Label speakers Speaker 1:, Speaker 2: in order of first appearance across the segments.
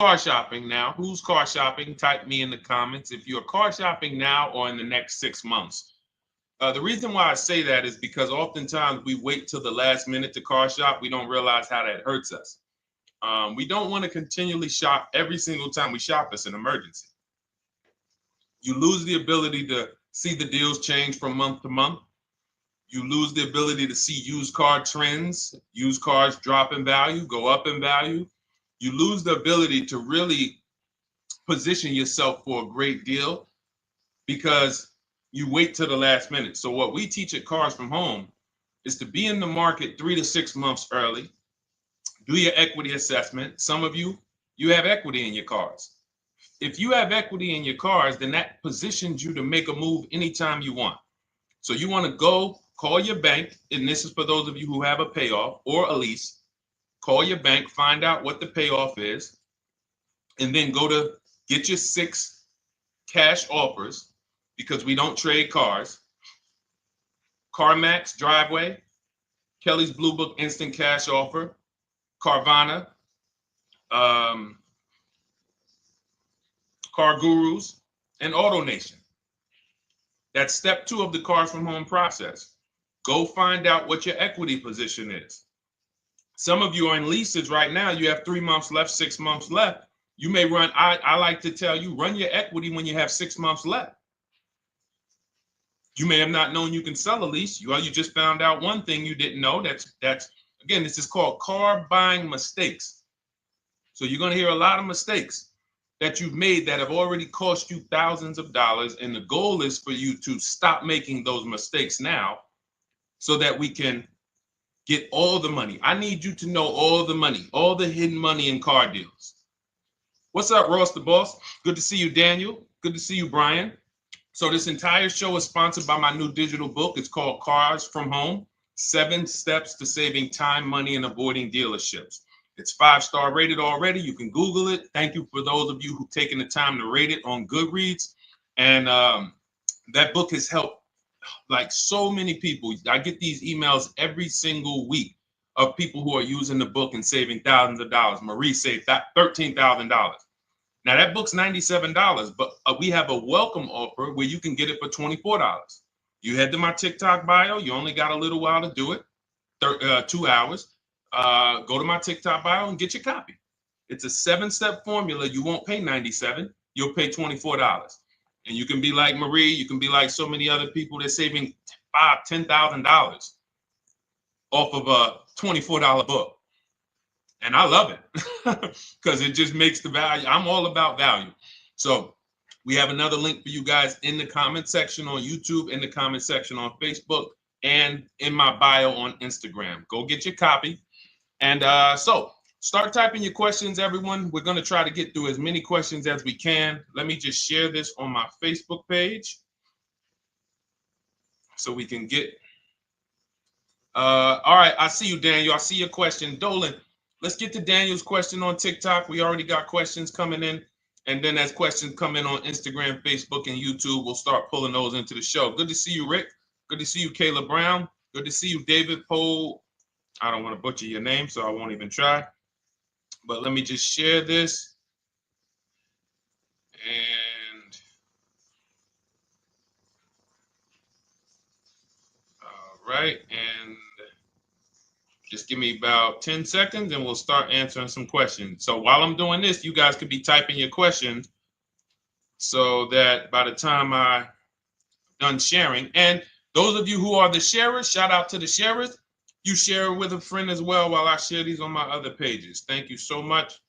Speaker 1: car shopping now? Who's car shopping? Type me in the comments if you're car shopping now or in the next 6 months. The reason why I say that is because oftentimes we wait till the last minute to car shop. We don't realize how that hurts us. We don't want to continually shop every single time we shop. It's an emergency. You lose the ability to see the deals change from month to month. You lose the ability to see used car trends, used cars drop in value, go up in value. You lose the ability to really position yourself for a great deal because you wait till the last minute. So what we teach at Cars from Home is to be in the market 3 to 6 months early. Do your equity assessment. Some of you have equity in your cars. If you have equity in your cars, then that positions you to make a move anytime you want. So you want to go call your bank, and this is for those of you who have a payoff or a lease. Call your bank, find out what the payoff is, and then go to get your 6 cash offers, because we don't trade cars. CarMax, Driveway, Kelly's Blue Book Instant Cash Offer, Carvana, Car Gurus, and AutoNation. That's step 2 of the Cars from Home process. Go find out what your equity position is. Some of you are in leases right now. You have 3 months left, 6 months left. You may run, I like to tell you, run your equity when you have 6 months left. You may have not known you can sell a lease. You just found out one thing you didn't know. That's again, this is called car buying mistakes. So you're going to hear a lot of mistakes that you've made that have already cost you thousands of dollars. And the goal is for you to stop making those mistakes now so that we can get all the money. I need you to know all the money, all the hidden money in car deals. What's up, Ross the Boss? Good to see you, Daniel. Good to see you, Brian. So this entire show is sponsored by my new digital book. It's called Cars from Home, 7 Steps to Saving Time, Money, and Avoiding Dealerships. It's 5-star rated already. You can Google it. Thank you for those of you who've taken the time to rate it on Goodreads. And that book has helped like so many people. I get these emails every single week of people who are using the book and saving thousands of dollars. Marie saved $13,000. Now that book's $97, but we have a welcome offer where you can get it for $24. You head to my TikTok bio. You only got a little while to do it, 2 hours. Go to my TikTok bio and get your copy. It's a 7-step formula. You won't pay $97. You'll pay $24. And you can be like Marie. You can be like so many other people. They're saving $5,000, $10,000 off of a $24 book. And I love it because it just makes the value. I'm all about value. So we have another link for you guys in the comment section on YouTube, in the comment section on Facebook, and in my bio on Instagram. Go get your copy. And so start typing your questions, everyone. We're going to try to get through as many questions as we can. Let me just share this on my Facebook page so we can get. All right. I see you, Daniel. I see your question. Dolan, let's get to Daniel's question on TikTok. We already got questions coming in. And then as questions come in on Instagram, Facebook, and YouTube, we'll start pulling those into the show. Good to see you, Rick. Good to see you, Kayla Brown. Good to see you, David Poe. I don't want to butcher your name, so I won't even try. But let me just share this. And all right. And just give me about 10 seconds and we'll start answering some questions. So while I'm doing this, you guys could be typing your questions so that by the time I'm done sharing, and those of you who are the sharers, shout out to the sharers. You share it with a friend as well while I share these on my other pages. Thank you so much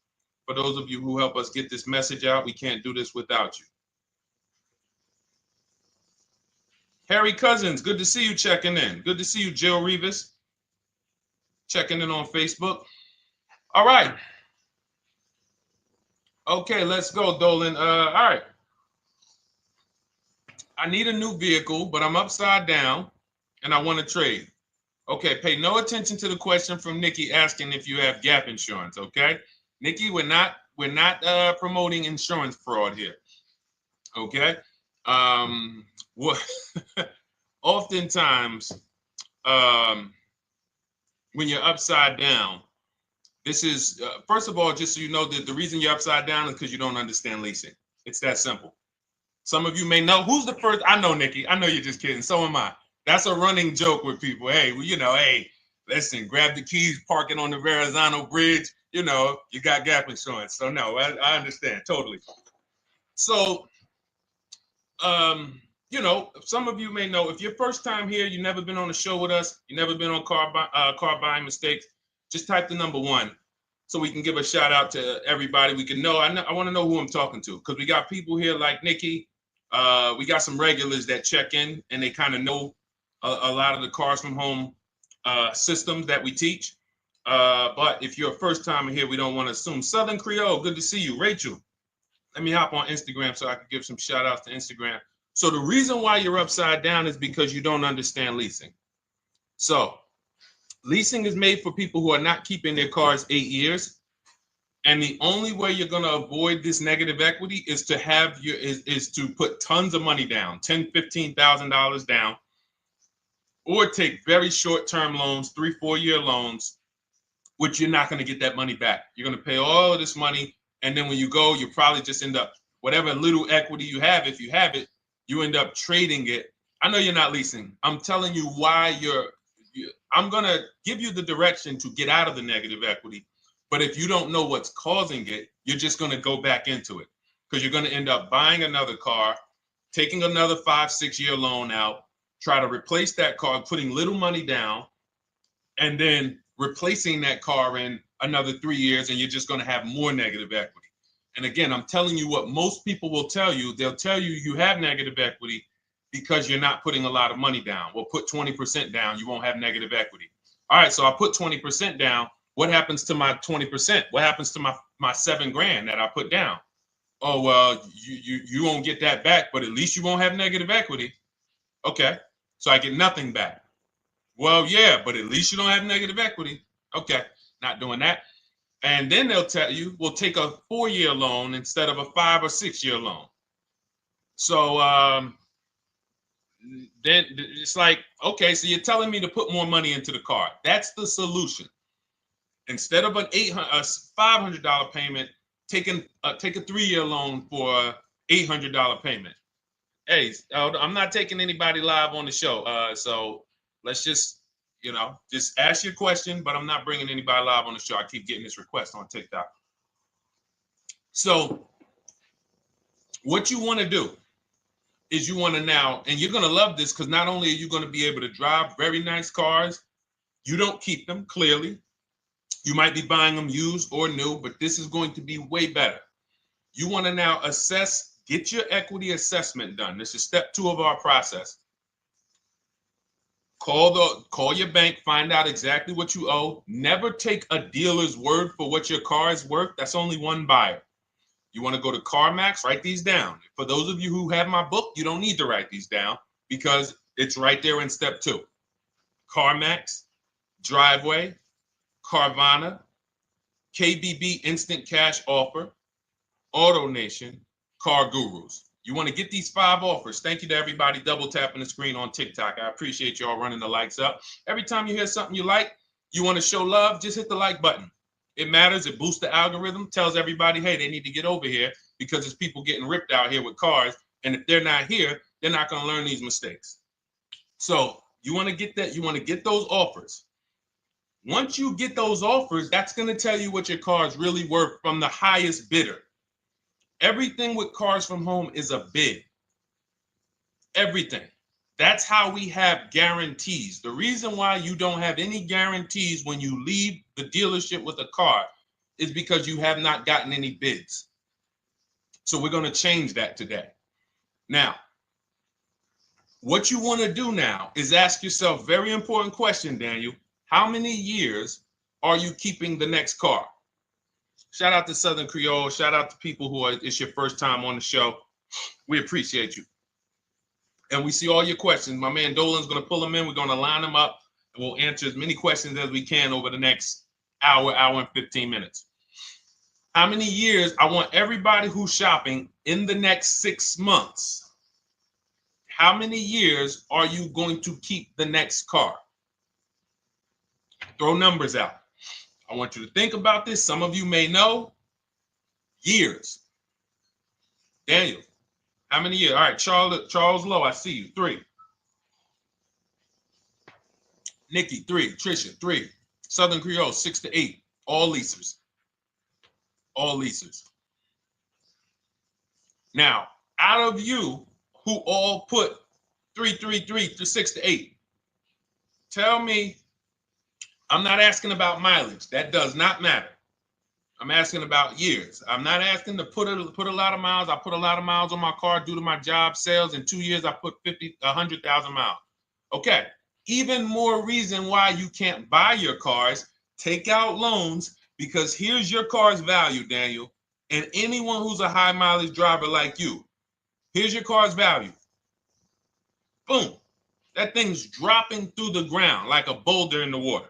Speaker 1: for those of you who help us get this message out. We can't do this without you. Harry Cousins, good to see you checking in. Good to see you, Jill Rivas, checking in on Facebook. All right. Okay, let's go, Dolan. All right. I need a new vehicle, but I'm upside down and I want to trade. Okay, pay no attention to the question from Nikki asking if you have gap insurance, okay? Nikki, we're not promoting insurance fraud here, okay? What oftentimes when you're upside down, This is, first of all, just so you know, that the reason you're upside down is because you don't understand leasing. It's that simple. Some of you may know who's the first. I know, Nikki. I know you're just kidding. So am I. That's a running joke with people. Hey, well, hey, listen, grab the keys, park it on the Verrazano Bridge. You got gap insurance. So no, I understand totally. So, some of you may know, if you're first time here, you've never been on a show with us, you've never been on car buying mistakes, just type the number 1 so we can give a shout out to everybody. We can know. I want to know who I'm talking to, because we got people here like Nikki. We got some regulars that check in and they kind of know a lot of the Cars from Home systems that we teach. But if you're a first timer here, we don't want to assume. Southern Creole, good to see you. Rachel, let me hop on Instagram so I can give some shout outs to Instagram. So the reason why you're upside down is because you don't understand leasing. So leasing is made for people who are not keeping their cars 8 years. And the only way you're going to avoid this negative equity is to is to put tons of money down, $10,000, $15,000 down, or take very short-term loans, 3-4 year loans, which you're not going to get that money back. You're going to pay all of this money, and then when you go, you probably just end up, whatever little equity you have, if you have it, you end up trading it. I know you're not leasing. I'm telling you why I'm going to give you the direction to get out of the negative equity. But if you don't know what's causing it, you're just going to go back into it, because you're going to end up buying another car, taking another 5-6 year loan out, try to replace that car, putting little money down, and then replacing that car in another 3 years, and you're just going to have more negative equity. And again, I'm telling you what most people will tell you. They'll tell you you have negative equity because you're not putting a lot of money down. Well, put 20% down, you won't have negative equity. All right, so I put 20% down. What happens to my 20%? What happens to my $7,000 that I put down? Oh, well, you won't get that back, but at least you won't have negative equity. Okay, so I get nothing back. Well, yeah, but at least you don't have negative equity. Okay, not doing that. And then they'll tell you, we'll take a 4-year loan instead of a 5 or 6 year loan. So then it's like, okay, so you're telling me to put more money into the car. That's the solution. Instead of a $500 payment, take a 3-year loan for a $800 payment. Hey, I'm not taking anybody live on the show. So let's just ask your question, but I'm not bringing anybody live on the show. I keep getting this request on TikTok. So what you want to do is you want to now, and you're going to love this, because not only are you going to be able to drive very nice cars, you don't keep them, clearly. You might be buying them used or new, but this is going to be way better. You want to now assess, get your equity assessment done. This is step 2 of our process. Call your bank, find out exactly what you owe. Never take a dealer's word for what your car is worth. That's only one buyer. You want to go to CarMax, write these down. For those of you who have my book, you don't need to write these down because it's right there in step 2. CarMax, Driveway, Carvana, KBB Instant Cash Offer, AutoNation, Car Gurus. You want to get these 5 offers. Thank you to everybody double tapping the screen on TikTok. I appreciate y'all running the likes up. Every time you hear something you like, you want to show love, just hit the like button. It matters. It boosts the algorithm, tells everybody, hey, they need to get over here because there's people getting ripped out here with cars. And if they're not here, they're not going to learn these mistakes. So you want to get that. You want to get those offers. Once you get those offers, that's going to tell you what your car is really worth from the highest bidder. Everything with Cars from Home is a bid. Everything. That's how we have guarantees. The reason why you don't have any guarantees when you leave the dealership with a car is because you have not gotten any bids. So we're going to change that today. Now, what you want to do now is ask yourself, very important question, Daniel. How many years are you keeping the next car? Shout out to Southern Creole. Shout out to people who it's your first time on the show. We appreciate you. And we see all your questions. My man Dolan's going to pull them in. We're going to line them up. And we'll answer as many questions as we can over the next hour and 15 minutes. How many years? I want everybody who's shopping in the next 6 months. How many years are you going to keep the next car? Throw numbers out. I want you to think about this. Some of you may know. Years. Daniel, how many years? All right, Charles Lowe, I see you. 3. Nikki, 3. Trisha, 3. Southern Creole, 6 to 8. All leasers. All leasers. Now, out of you who all put 3 to 6 to 8, tell me, I'm not asking about mileage. That does not matter. I'm asking about years. I'm not asking to put a lot of miles. I put a lot of miles on my car due to my job sales. In 2 years, I put 100,000 miles. Okay. Even more reason why you can't buy your cars. Take out loans, because here's your car's value, Daniel. And anyone who's a high mileage driver like you, here's your car's value. Boom. That thing's dropping through the ground like a boulder in the water.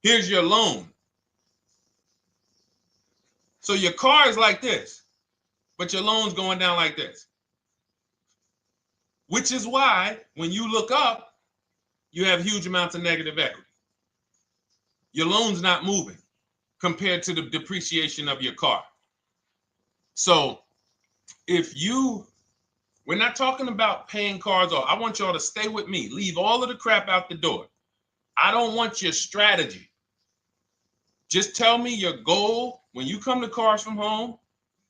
Speaker 1: Here's your loan. So your car is like this, but your loan's going down like this. Which is why when you look up, you have huge amounts of negative equity. Your loan's not moving compared to the depreciation of your car. So we're not talking about paying cars off. I want y'all to stay with me. Leave all of the crap out the door. I don't want your strategy. Just tell me your goal. When you come to Cars from Home,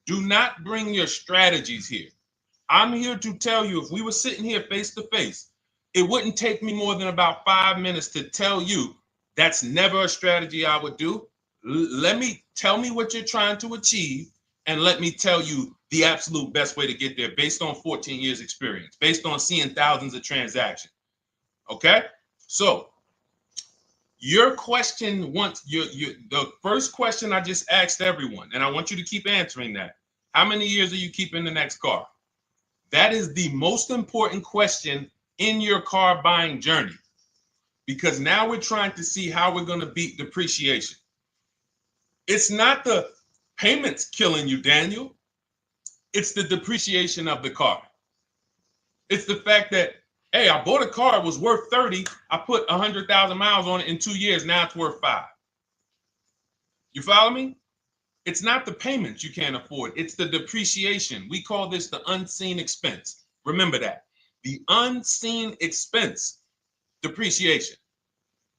Speaker 1: do not bring your strategies here. I'm here to tell you, if we were sitting here face to face, it wouldn't take me more than about 5 minutes to tell you that's never a strategy I would do. Tell me what you're trying to achieve, and let me tell you the absolute best way to get there based on 14 years experience, based on seeing thousands of transactions. Okay? So your question, the first question I just asked everyone, and I want you to keep answering that. How many years are you keeping the next car? That is the most important question in your car buying journey, because now we're trying to see how we're going to beat depreciation. It's not the payments killing you, Daniel. It's the depreciation of the car. It's the fact that, hey, I bought a car, it was worth 30. I put 100,000 miles on it in 2 years. Now it's worth 5. You follow me? It's not the payments you can't afford. It's the depreciation. We call this the unseen expense. Remember that. The unseen expense, depreciation.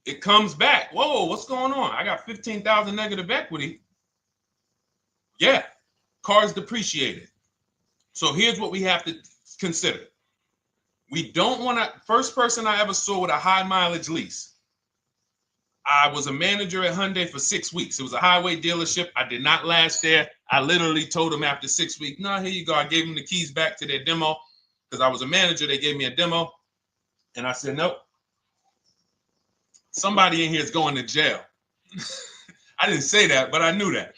Speaker 1: It comes back. Whoa, what's going on? I got 15,000 negative equity. Yeah, car's depreciated. So here's what we have to consider. We don't want to, first person I ever saw with a high mileage lease. I was a manager at Hyundai for 6 weeks. It was a highway dealership. I did not last there. I literally told them after 6 weeks, no, here you go. I gave them the keys back to their demo because I was a manager. They gave me a demo. And I said, nope. Somebody in here is going to jail. I didn't say that, but I knew that.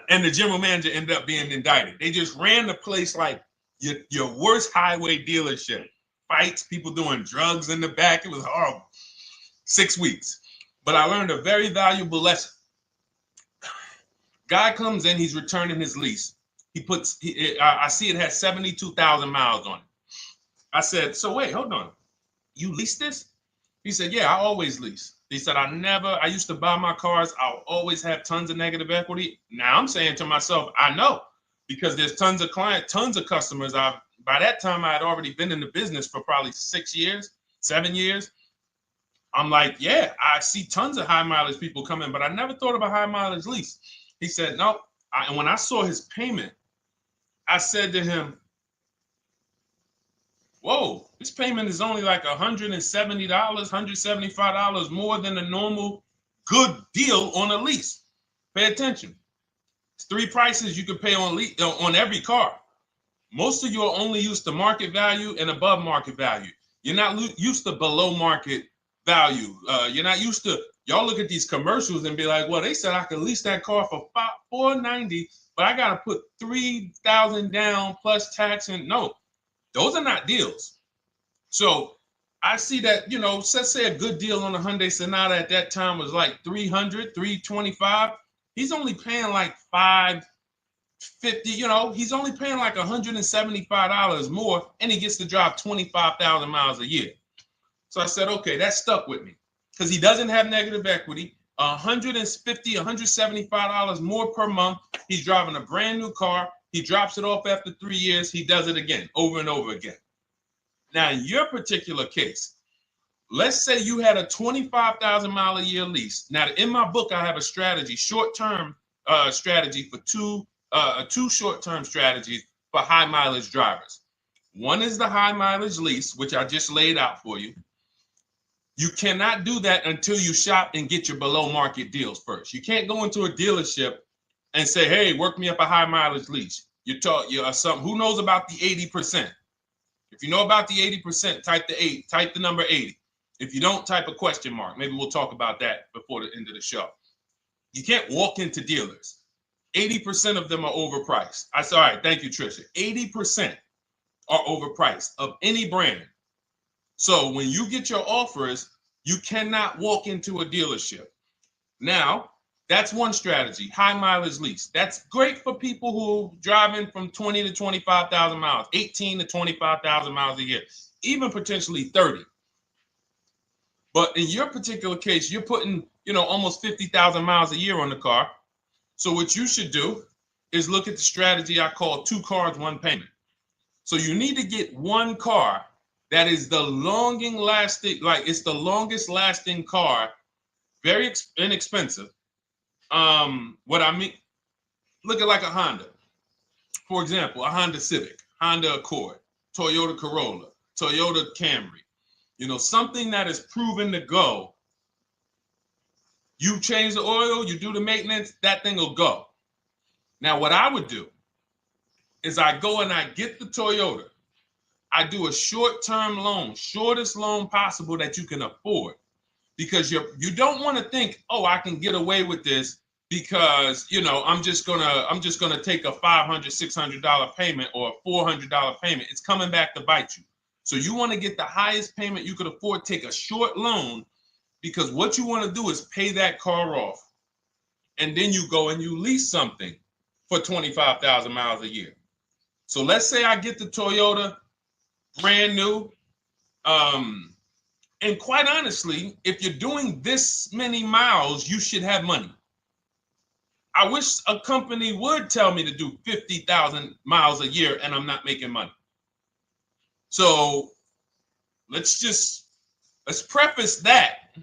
Speaker 1: And the general manager ended up being indicted. They just ran the place like your worst highway dealership. Fights, people doing drugs in the back. It was horrible. 6 weeks. But I learned a very valuable lesson. Guy comes in, he's returning his lease. I see it has 72,000 miles on it. I said, so wait, hold on. You leased this? He said, yeah, I always lease. He said, I used to buy my cars. I'll always have tons of negative equity. Now I'm saying to myself, I know, because there's tons of clients, tons of customers. By that time, I had already been in the business for probably 6 years, 7 years. I'm like, yeah, I see tons of high mileage people come in, but I never thought of a high mileage lease. He said, no. And when I saw his payment, I said to him, whoa, this payment is only like $170, $175 more than a normal good deal on a lease. Pay attention. It's 3 prices you can pay on every car. Most of you are only used to market value and above market value. You're not used to below market value. You're not used to, y'all look at these commercials and be like, well, they said I could lease that car for $490, but I got to put $3,000 down plus tax. And no, those are not deals. So I see that, let's say a good deal on a Hyundai Sonata at that time was like $300, $325. He's only paying like $550, he's only paying like $175 more, and he gets to drive 25,000 miles a year. So I said, okay, that stuck with me because he doesn't have negative equity. $150, $175 more per month. He's driving a brand new car. He drops it off after 3 years. He does it again, over and over again. Now, in your particular case, let's say you had a 25,000 mile a year lease. Now, in my book, I have a strategy, short-term strategy for two short-term strategies for high mileage drivers. One is the high mileage lease, which I just laid out for you. You cannot do that until you shop and get your below market deals first. You can't go into a dealership and say, hey, work me up a high mileage lease. Who knows about the 80%? If you know about the 80%, type the number 80. If you don't, type a question mark. Maybe we'll talk about that before the end of the show. You can't walk into dealers. 80% of them are overpriced. I said, all right, thank you, Trisha. 80% are overpriced of any brand. So when you get your offers, you cannot walk into a dealership. Now, that's one strategy, high mileage lease. That's great for people who are driving from 20 to 25,000 miles, 18 to 25,000 miles a year, even potentially 30. But in your particular case, you're putting, almost 50,000 miles a year on the car. So what you should do is look at the strategy I call 2 cars, 1 payment. So you need to get one car that is the longest lasting car, very inexpensive. What I mean, look at like a Honda. For example, a Honda Civic, Honda Accord, Toyota Corolla, Toyota Camry. Something that is proven to go. You change the oil, you do the maintenance, that thing will go. Now, what I would do is I go and I get the Toyota. I do a short-term loan, shortest loan possible that you can afford, because you don't want to think, oh, I can get away with this because I'm just gonna take a $500, $600 payment or a $400 payment. It's coming back to bite you. So you want to get the highest payment you could afford, take a short loan, because what you want to do is pay that car off, and then you go and you lease something for 25,000 miles a year. So let's say I get the Toyota brand new. And quite honestly, if you're doing this many miles, you should have money. I wish a company would tell me to do 50,000 miles a year and I'm not making money. So let's preface that.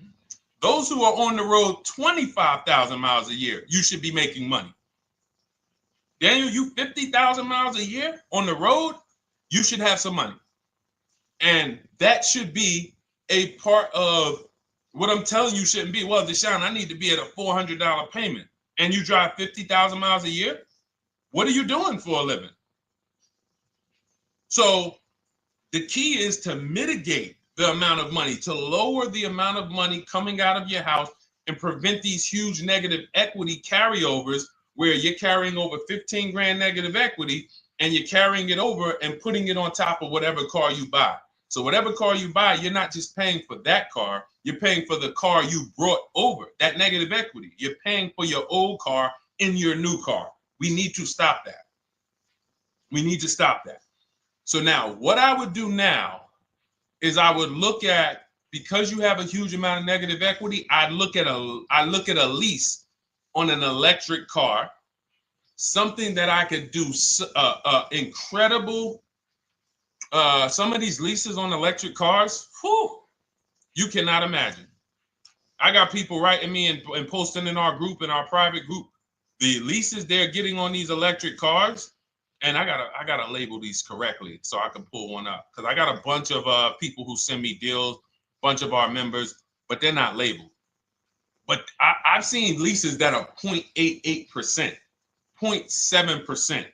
Speaker 1: Those who are on the road 25,000 miles a year, you should be making money. Daniel, you 50,000 miles a year on the road, you should have some money. And that should be a part of what I'm telling you shouldn't be. Well, Deshone, I need to be at a $400 payment. And you drive 50,000 miles a year? What are you doing for a living? So the key is to mitigate the amount of money, to lower the amount of money coming out of your house and prevent these huge negative equity carryovers where you're carrying over 15 grand negative equity and you're carrying it over and putting it on top of whatever car you buy. So whatever car you buy, you're not just paying for that car, you're paying for the car you brought over, that negative equity. You're paying for your old car in your new car. We need to stop that. We need to stop that. So now what I would do now is I would look at, because you have a huge amount of negative equity, I look at a lease on an electric car, something that I could do incredible. Some of these leases on electric cars, you cannot imagine. I got people writing me and posting in our group, in our private group, the leases they're getting on these electric cars. And I gotta label these correctly so I can pull one up, because I got a bunch of people who send me deals, bunch of our members, but they're not labeled. But I've seen leases that are 0.88%, 0.7%.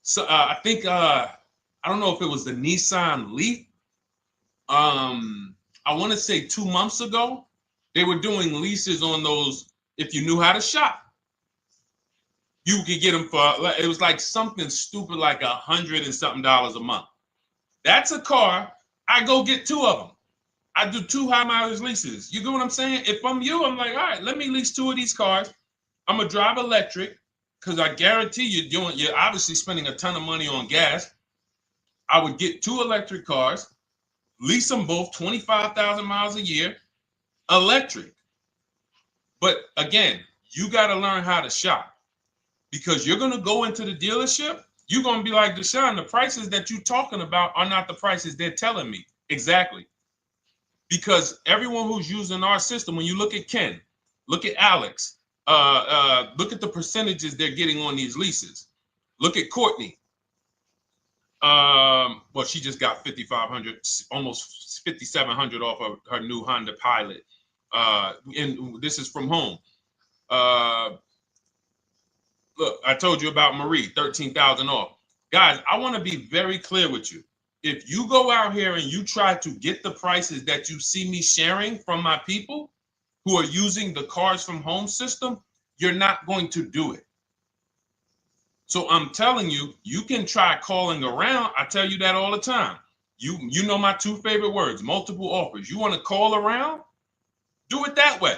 Speaker 1: So I think I don't know if it was the Nissan Leaf. I want to say 2 months ago, they were doing leases on those. If you knew how to shop, you could get them for, it was like something stupid like $100 and something a month. That's a car. I go get 2 of them. I do 2 high mileage leases. You get what I'm saying? If I'm you, I'm like, all right, let me lease 2 of these cars. I'm gonna drive electric, because I guarantee you're obviously spending a ton of money on gas. I would get 2 electric cars, lease them both 25,000 miles a year, electric. But again, you got to learn how to shop, because you're going to go into the dealership. You're going to be like, Deshone, the prices that you're talking about are not the prices they're telling me. Exactly. Because everyone who's using our system, when you look at Ken, look at Alex, look at the percentages they're getting on these leases. Look at Courtney. Well, she just got 5,500, almost 5,700 off of her new Honda Pilot. And this is from home. Look, I told you about Marie, 13,000 off. Guys, I want to be very clear with you. If you go out here and you try to get the prices that you see me sharing from my people who are using the Cars from Home system, you're not going to do it. So I'm telling you, you can try calling around. I tell you that all the time. You know my two favorite words, multiple offers. You want to call around? Do it that way.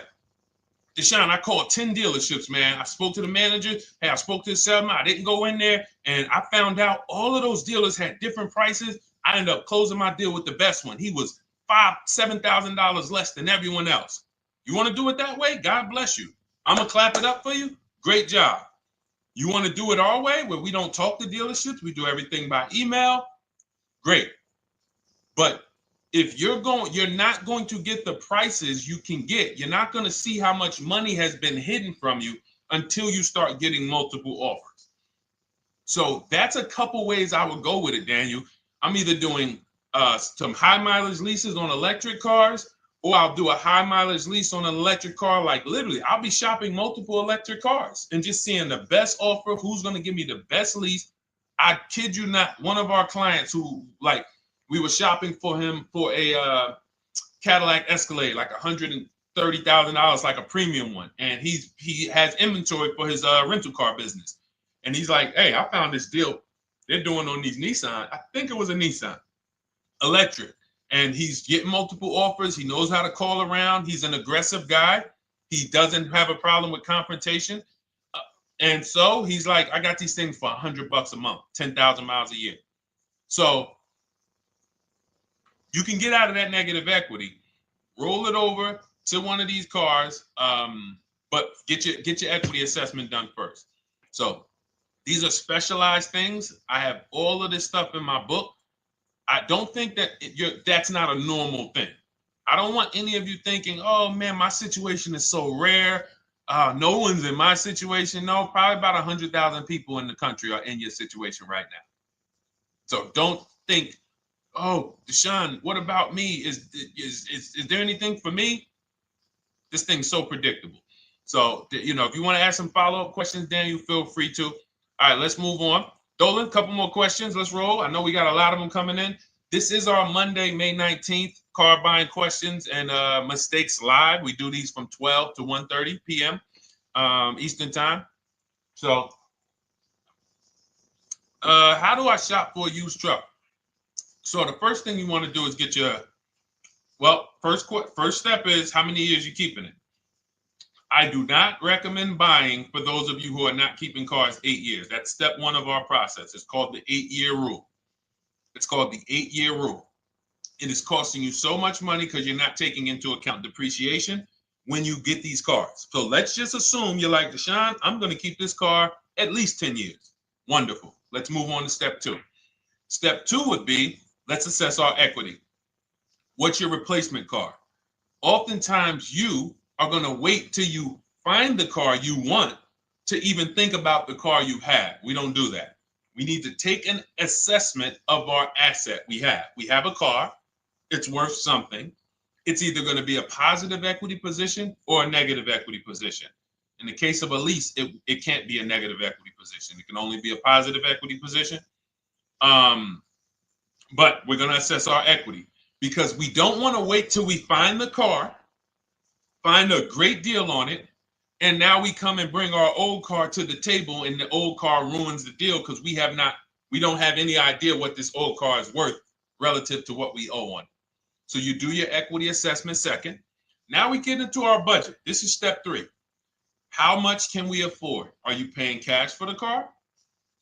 Speaker 1: Deshone, I called 10 dealerships, man. I spoke to the manager. Hey, I spoke to the salesman. I didn't go in there, and I found out all of those dealers had different prices. I ended up closing my deal with the best one. He was $7,000 less than everyone else. You want to do it that way? God bless you. I'm going to clap it up for you. Great job. You want to do it our way, where we don't talk to dealerships? We do everything by email? Great. But if you're not going to get the prices you can get. You're not going to see how much money has been hidden from you until you start getting multiple offers. So that's a couple ways I would go with it, Daniel. I'm either doing some high mileage leases on electric cars, or I'll do a high mileage lease on an electric car. Like literally, I'll be shopping multiple electric cars and just seeing the best offer, who's going to give me the best lease. I kid you not, one of our clients who we were shopping for him for a Cadillac Escalade, like $130,000, like a premium one. And he has inventory for his rental car business. And he's like, hey, I found this deal they're doing on these Nissan. I think it was a Nissan electric. And he's getting multiple offers. He knows how to call around. He's an aggressive guy. He doesn't have a problem with confrontation. And so he's like, I got these things for $100 a month, 10,000 miles a year. So you can get out of that negative equity, roll it over to one of these cars, but get your equity assessment done first. So these are specialized things. I have all of this stuff in my book. I don't think that that's not a normal thing. I don't want any of you thinking, oh man, my situation is so rare. No one's in my situation. No, probably about 100,000 people in the country are in your situation right now. So don't think, oh, Deshone, what about me? Is there anything for me? This thing's so predictable. So, if you want to ask some follow-up questions, Daniel, feel free to. All right, let's move on. Dolan, a couple more questions. Let's roll. I know we got a lot of them coming in. This is our Monday, May 19th, car buying questions and mistakes live. We do these from 12 to 1:30 p.m. Eastern time. So, how do I shop for a used truck? So the first thing you want to do is get first step is how many years you keeping it. I do not recommend buying for those of you who are not keeping cars 8 years. That's step one of our process. It's called the 8-year rule. It's called the 8-year rule. It is costing you so much money because you're not taking into account depreciation when you get these cars. So let's just assume you're like, Deshone, I'm going to keep this car at least 10 years. Wonderful. Let's move on to step two. Step two would be, let's assess our equity. What's your replacement car? Oftentimes you are going to wait till you find the car you want to even think about the car you have. We don't do that. We need to take an assessment of our asset we have. We have a car. It's worth something. It's either going to be a positive equity position or a negative equity position. In the case of a lease, it can't be a negative equity position. It can only be a positive equity position. But we're going to assess our equity because we don't want to wait till we find the car, find a great deal on it, and now we come and bring our old car to the table and the old car ruins the deal because we don't have any idea what this old car is worth relative to what we owe on it. So you do your equity assessment second. Now we get into our budget. This is step three. How much can we afford? Are you paying cash for the car?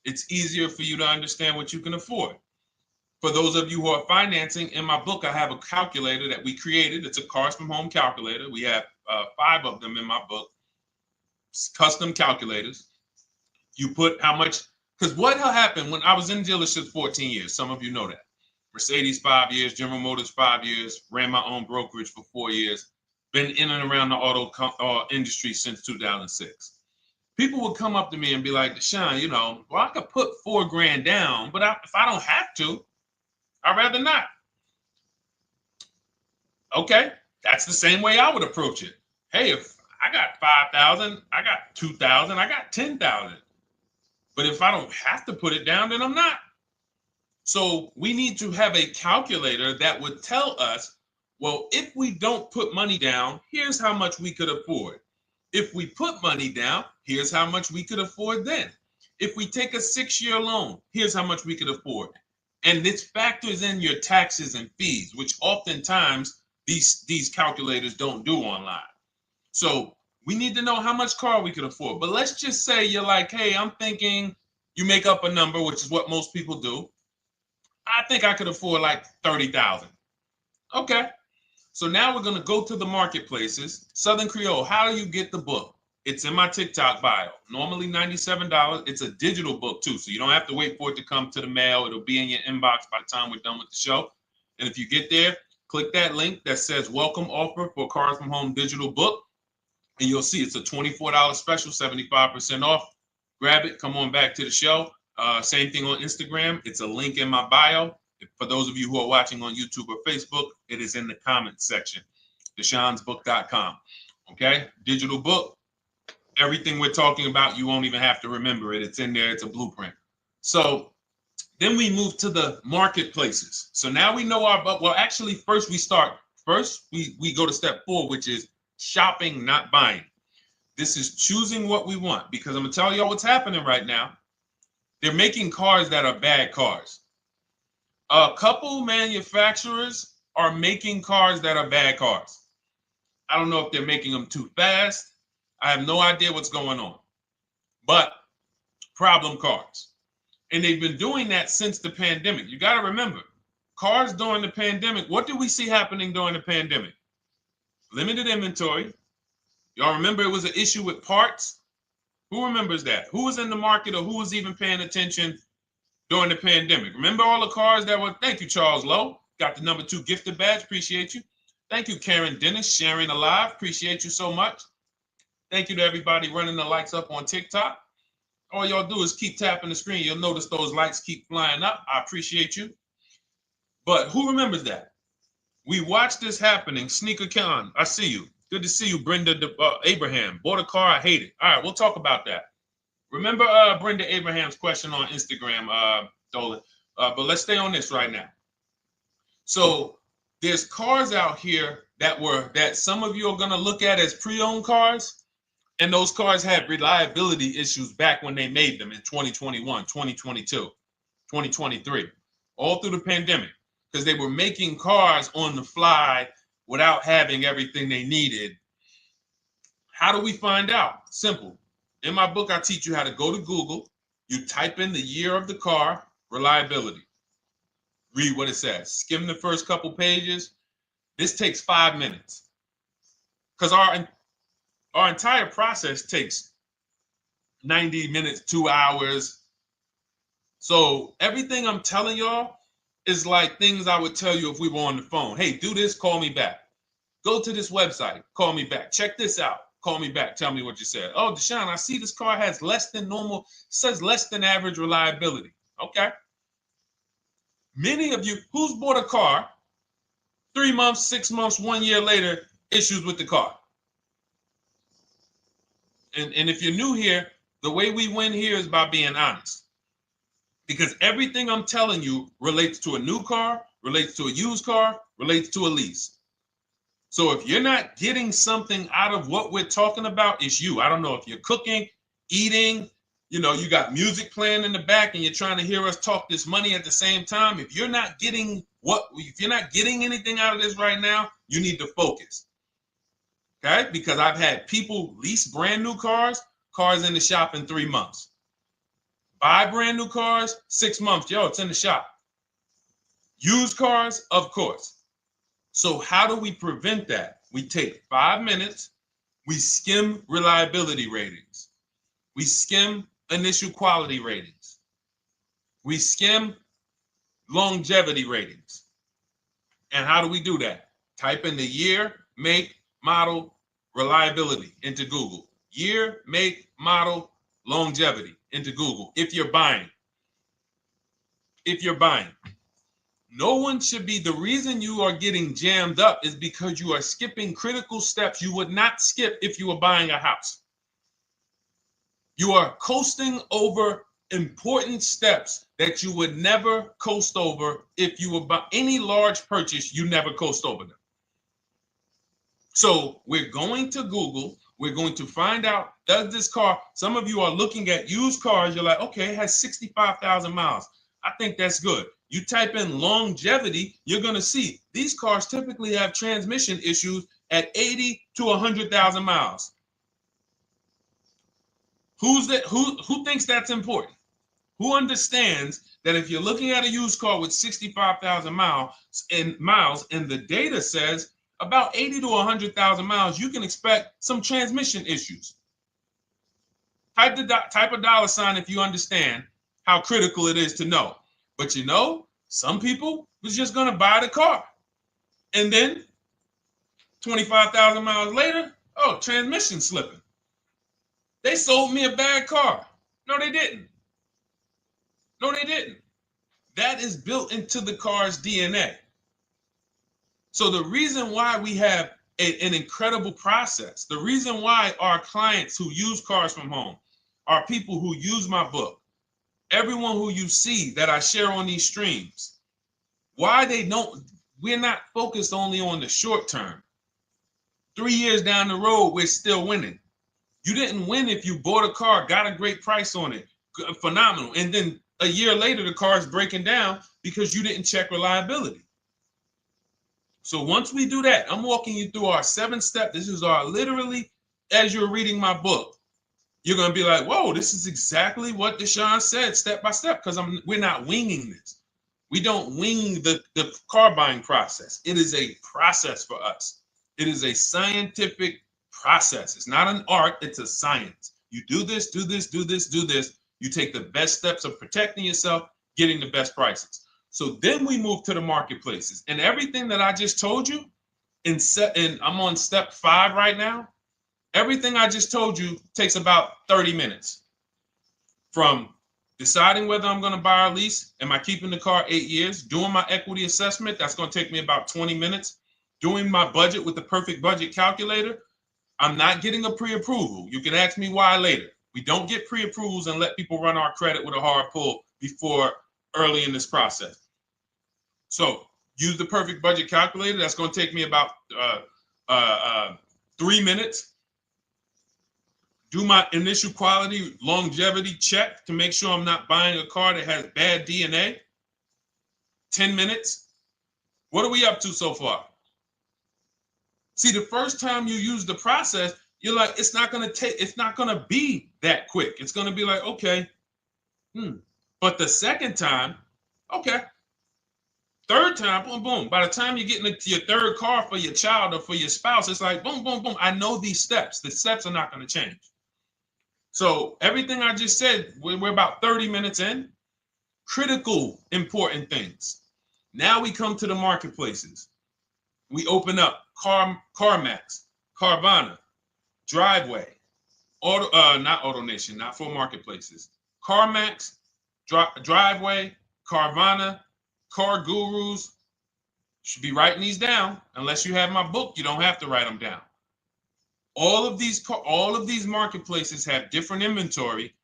Speaker 1: It's easier for you to understand what you can afford. For those of you who are financing, in my book, I have a calculator that we created. It's a Cars from Home calculator. We have 5 of them in my book, custom calculators. You put how much, because what happened when I was in dealerships 14 years, some of you know that. Mercedes 5 years, General Motors 5 years, ran my own brokerage for 4 years, been in and around the auto industry since 2006. People would come up to me and be like, Deshone, well, I could put $4,000 down, but if I don't have to, I'd rather not. Okay, that's the same way I would approach it. Hey, if I got 5,000, I got 2,000, I got 10,000. But if I don't have to put it down, then I'm not. So we need to have a calculator that would tell us, well, if we don't put money down, here's how much we could afford. If we put money down, here's how much we could afford then. If we take a 6-year loan, here's how much we could afford. And this factors in your taxes and fees, which oftentimes these calculators don't do online. So we need to know how much car we could afford. But let's just say you're like, hey, I'm thinking, you make up a number, which is what most people do. I think I could afford like 30,000. Okay. So now we're going to go to the marketplaces. Southern Creole, how do you get the book? It's in my TikTok bio. Normally $97. It's a digital book too, so you don't have to wait for it to come to the mail. It'll be in your inbox by the time we're done with the show. And if you get there, click that link that says welcome offer for Cars from Home digital book. And you'll see it's a $24 special, 75% off. Grab it. Come on back to the show. Same thing on Instagram. It's a link in my bio. For those of you who are watching on YouTube or Facebook, it is in the comments section, DeshonesBook.com. Okay, digital book. Everything we're talking about, you won't even have to remember it. It's in there. It's a blueprint. So then we move to the marketplaces. So now we know well, actually, first we go to step 4, which is shopping, not buying. This is choosing what we want, because I'm going to tell y'all what's happening right now. They're making cars that are bad cars. A couple manufacturers are making cars that are bad cars. I don't know if they're making them too fast. I have no idea what's going on. But problem cars. And they've been doing that since the pandemic. You got to remember, cars during the pandemic, what did we see happening during the pandemic? Limited inventory. Y'all remember it was an issue with parts? Who remembers that? Who was in the market or who was even paying attention during the pandemic? Remember all the cars that were, thank you, Charles Lowe. Got the number 2 gifted badge, appreciate you. Thank you, Karen Dennis, sharing alive, appreciate you so much. Thank you to everybody running the lights up on TikTok. All y'all do is keep tapping the screen. You'll notice those lights keep flying up. I appreciate you. But who remembers that? We watched this happening. Sneaker Con, I see you. Good to see you, Brenda Abraham. Bought a car, I hate it. All right, we'll talk about that. Remember Brenda Abraham's question on Instagram, Dolan. But let's stay on this right now. So there's cars out here that some of you are going to look at as pre-owned cars. And those cars had reliability issues back when they made them in 2021, 2022, 2023, all through the pandemic, because they were making cars on the fly without having everything they needed. How do we find out? Simple. In my book, I teach you how to go to Google. You type in the year of the car, reliability. Read what it says. Skim the first couple pages. This takes 5 minutes. Because our entire process takes 90 minutes, 2 hours. So everything I'm telling y'all is like things I would tell you if we were on the phone. Hey, do this, call me back. Go to this website, call me back. Check this out, call me back. Tell me what you said. Oh, Deshone, I see this car has less than normal, says less than average reliability. Okay. Many of you, who's bought a car 3 months, 6 months, 1 year later, issues with the car? And if you're new here, the way we win here is by being honest. Because everything I'm telling you relates to a new car, relates to a used car, relates to a lease. So if you're not getting something out of what we're talking about, it's you. I don't know if you're cooking, eating, you got music playing in the back and you're trying to hear us talk this money at the same time. If you're not getting anything out of this right now, you need to focus. Okay? Because I've had people lease brand new cars in the shop in 3 months. Buy brand new cars, 6 months. Yo, it's in the shop. Used cars, of course. So how do we prevent that? We take 5 minutes We skim reliability ratings. We skim initial quality ratings. We skim longevity ratings. And how do we do that? Type in the year, make, model, reliability into Google. Year, make, model, longevity into Google. If you're buying. No one should be, the reason you are getting jammed up is because you are skipping critical steps you would not skip if you were buying a house. You are coasting over important steps that you would never coast over if you were buying any large purchase. You never coast over them. So we're going to Google. We're going to find out, does this car, some of you are looking at used cars. You're like, okay, it has 65,000 miles. I think that's good. You type in longevity, you're going to see these cars typically have transmission issues at 80 to 100,000 miles. Who thinks that's important? Who understands that if you're looking at a used car with 65,000 miles and the data says about 80 to 100,000 miles, you can expect some transmission issues. Type a dollar sign if you understand how critical it is to know. But you know, some people was just going to buy the car. And then 25,000 miles later, oh, transmission slipping. They sold me a bad car. No, they didn't. That is built into the car's DNA. So the reason why we have an incredible process, the reason why our clients who use cars from home, are people who use my book, everyone who you see that I share on these streams, we're not focused only on the short term. 3 years down the road, we're still winning. You didn't win if you bought a car, got a great price on it, phenomenal. And then a year later, the car is breaking down because you didn't check reliability. So once we do that, I'm walking you through our 7-step. This is our literally, as you're reading my book, you're going to be like, whoa, this is exactly what Deshone said, step by step, because we're not winging this. We don't wing the car buying process. It is a process for us. It is a scientific process. It's not an art, it's a science. You do this, do this, do this, do this. You take the best steps of protecting yourself, getting the best prices. So then we move to the marketplaces. And everything that I just told you, and I'm on step 5 right now, everything I just told you takes about 30 minutes. From deciding whether I'm going to buy or lease, am I keeping the car 8 years, doing my equity assessment, that's going to take me about 20 minutes, doing my budget with the perfect budget calculator. I'm not getting a pre-approval. You can ask me why later. We don't get pre-approvals and let people run our credit with a hard pull before early in this process. So use the perfect budget calculator. That's going to take me about 3 minutes. Do my initial quality longevity check to make sure I'm not buying a car that has bad DNA. 10 minutes. What are we up to so far? See, the first time you use the process, you're like, it's not going to be that quick. It's going to be like, okay. But the second time, okay. Third time, boom, boom. By the time you're getting into your third car for your child or for your spouse, it's like, boom, boom, boom. I know these steps. The steps are not going to change. So everything I just said, we're about 30 minutes in. Critical, important things. Now we come to the marketplaces. We open up CarMax, Carvana, Driveway, not AutoNation, not for marketplaces. CarMax, Driveway, Carvana, Car Gurus. Should be writing these down. Unless you have my book, you don't have to write them down. All of these marketplaces have different inventory,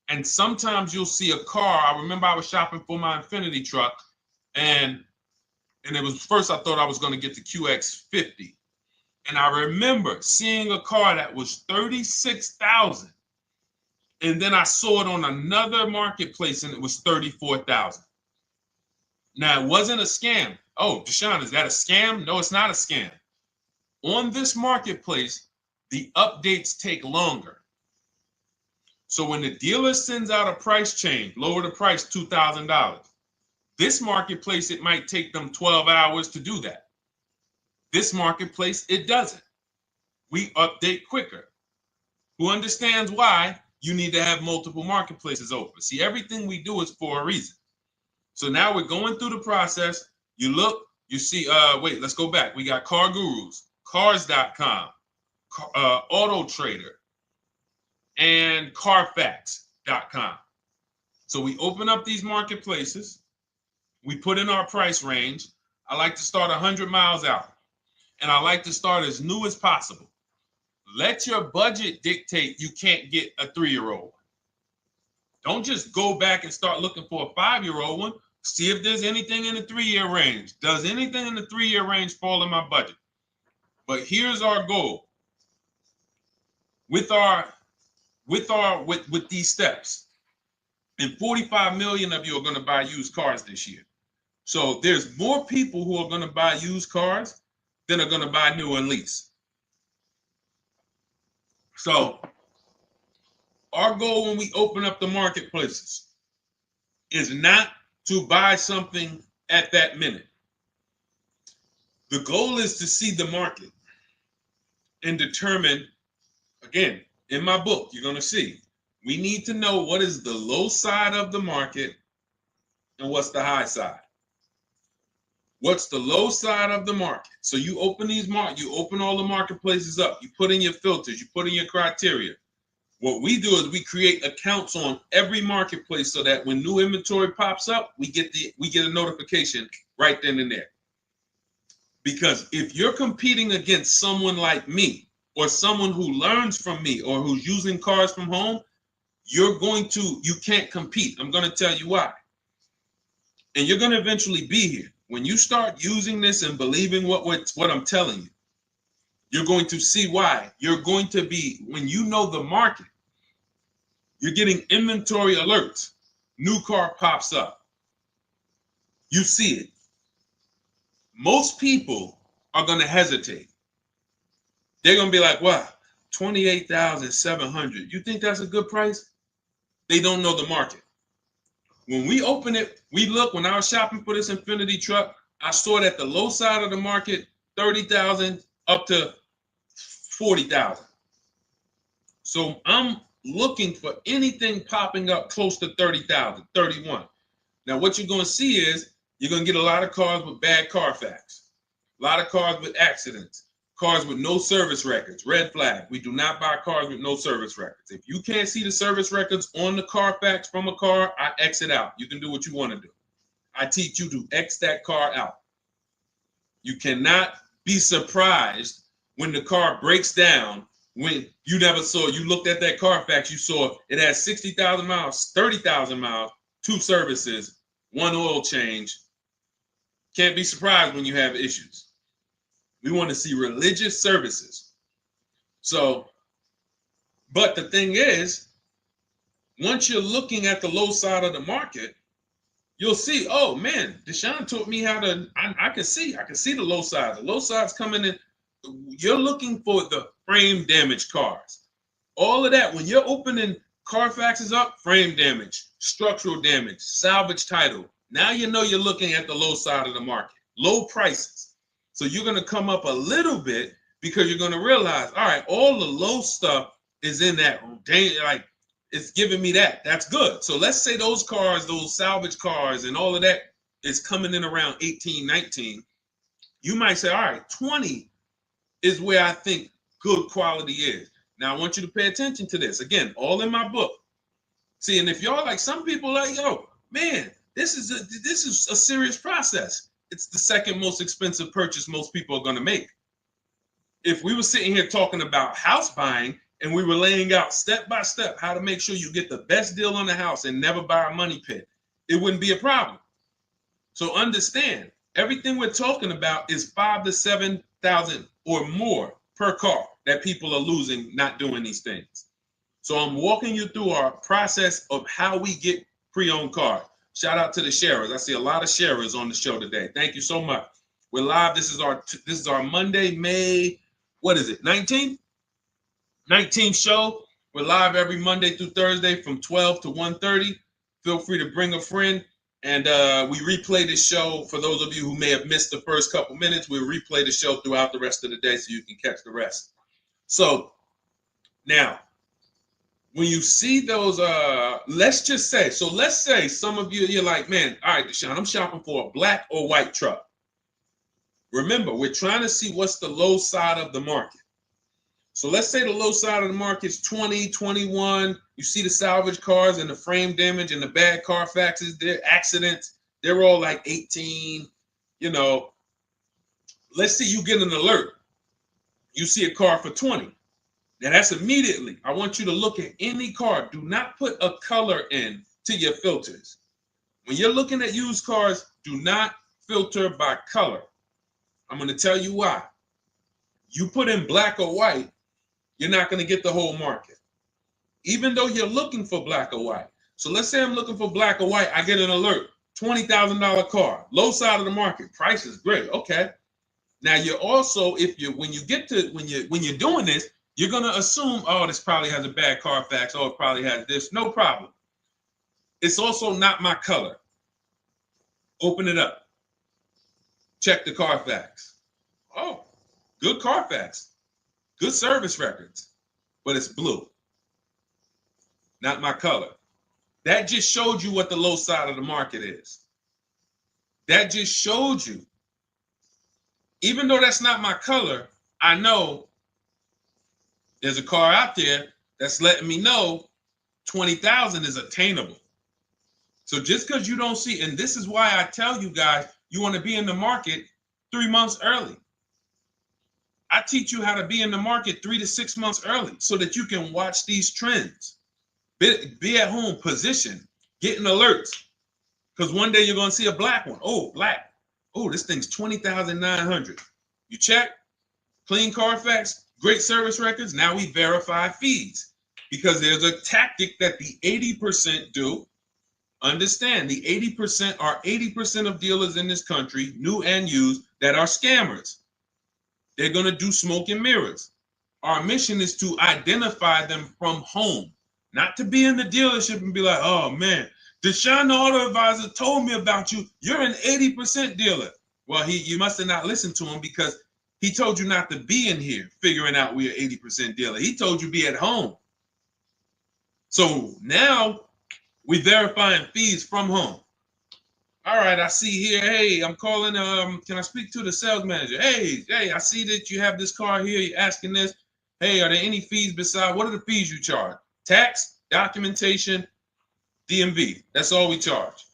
Speaker 1: and sometimes you'll see a car. I remember I was shopping for my Infinity truck, and it was first I thought I was going to get the QX50, and I remember seeing a car that was $36,000, and then I saw it on another marketplace, and it was $34,000. Now it wasn't a scam. Oh, Deshone, is that a scam? No, it's not a scam. On this marketplace, the updates take longer. So when the dealer sends out a price change, lower the price $2,000. This marketplace, it might take them 12 hours to do that. This marketplace, it doesn't. we update quicker. Who understands why you need to have multiple marketplaces open? See, everything we do is for a reason. So now we're going through the process. You look, you see, wait, let's go back. We got Car Gurus, Cars.com, Auto Trader, and Carfax.com. So we open up these marketplaces. We put in our price range. I like to start 100 miles out, and I like to start as new as possible. Let your budget dictate you can't get a 3-year-old. Don't just go back and start looking for a 5-year-old one. See if there's anything in the 3-year range. Does anything in the 3-year range fall in my budget? But here's our goal. With these steps, and 45 million of you are going to buy used cars this year. So there's more people who are going to buy used cars than are going to buy new and lease. So our goal when we open up the marketplaces is not to buy something at that minute. The goal is to see the market and determine, again, in my book, you're going to see, we need to know what is the low side of the market and what's the high side. What's the low side of the market? So you open you open all the marketplaces up. You put in your filters. You put in your criteria. What we do is we create accounts on every marketplace so that when new inventory pops up, we get a notification right then and there. Because if you're competing against someone like me or someone who learns from me or who's using cars from home, you can't compete. I'm going to tell you why. And you're going to eventually be here. When you start using this and believing what I'm telling you, you're going to see why. You're going to be, when you know the market, you're getting inventory alerts. New car pops up. You see it. Most people are going to hesitate. They're going to be like, wow, $28,700. You think that's a good price? They don't know the market. When we open it, we look, when I was shopping for this Infiniti truck, I saw it at the low side of the market, $30,000 up to $40,000. So I'm looking for anything popping up close to $30,000, $31,000. Now what you're going to see is you're going to get a lot of cars with bad Carfax, a lot of cars with accidents, cars with no service records, red flag. We do not buy cars with no service records. If you can't see the service records on the Carfax from a car, I exit out. You can do what you want to do. I teach you to X that car out. You cannot be surprised when the car breaks down when you looked at that Carfax, you saw it has 60,000 miles, 30,000 miles, 2 services, 1 oil change. Can't be surprised when you have issues. We want to see religious services. So, but the thing is, once you're looking at the low side of the market, you'll see, oh man, Deshone taught me how to, I can see the low side. The low side's coming in. You're looking for the frame damage cars. All of that, when you're opening Carfaxes up, frame damage, structural damage, salvage title. Now you know you're looking at the low side of the market, low prices. So you're going to come up a little bit because you're going to realize, all right, all the low stuff is in that, like, it's giving me that. That's good. So let's say those cars, those salvage cars and all of that is coming in around 18, 19. You might say, all right, 20 is where I think good quality is. Now I want you to pay attention to this. Again, all in my book. See, and if y'all like, some people like, yo, man, this is a serious process. It's the second most expensive purchase most people are going to make. If we were sitting here talking about house buying and we were laying out step by step how to make sure you get the best deal on the house and never buy a money pit, it wouldn't be a problem. So understand, everything we're talking about is $5,000 to $7,000 or more per car that people are losing not doing these things. So I'm walking you through our process of how we get pre-owned cars. Shout out to the sharers. I see a lot of sharers on the show today. Thank you so much. We're live. This is our Monday, May, what is it, 19th? 19th show. We're live every Monday through Thursday from 12 to 1:30. Feel free to bring a friend. And we replay the show. For those of you who may have missed the first couple minutes, we'll replay the show throughout the rest of the day so you can catch the rest. So now, when you see those, let's just say, so let's say some of you, you're like, man, all right, Deshone, I'm shopping for a black or white truck. Remember, we're trying to see what's the low side of the market. So let's say the low side of the market is 20, 21. You see the salvage cars and the frame damage and the bad Carfaxes, their accidents, they're all like 18. You know, let's say you get an alert. You see a car for 20. Now that's immediately. I want you to look at any car. Do not put a color in to your filters. When you're looking at used cars, do not filter by color. I'm going to tell you why. You put in black or white, you're not going to get the whole market, even though you're looking for black or white. So let's say I'm looking for black or white. I get an alert, $20,000 car, low side of the market. Price is great. Okay. Now you're also, when you're doing this, you're going to assume, oh, this probably has a bad Carfax. Oh, it probably has this. No problem. It's also not my color. Open it up. Check the Carfax. Oh, good Carfax. Good service records. But it's blue. Not my color. That just showed you what the low side of the market is. That just showed you. Even though that's not my color, I know there's a car out there that's letting me know 20,000 is attainable. So just because you don't see, and this is why I tell you guys, you want to be in the market 3 months early. I teach you how to be in the market 3 to 6 months early so that you can watch these trends. Be at home, position, getting alerts. Because one day you're going to see a black one. Oh, black. Oh, this thing's 20,900. You check, clean Carfax, great service records. Now we verify fees because there's a tactic that the 80% do. Understand, the 80% are 80% of dealers in this country, new and used, that are scammers. They're going to do smoke and mirrors. Our mission is to identify them from home, not to be in the dealership and be like, oh man, Deshone the Auto Advisor told me about you. You're an 80% dealer. Well, you must have not listened to him because he told you not to be in here figuring out we're 80% dealer. He told you be at home. So now we're verifying fees from home. All right, I see here, hey, I'm calling, can I speak to the sales manager? Hey, I see that you have this car here, you're asking this. Hey, are there any fees besides, what are the fees you charge? Tax, documentation, DMV. That's all we charge.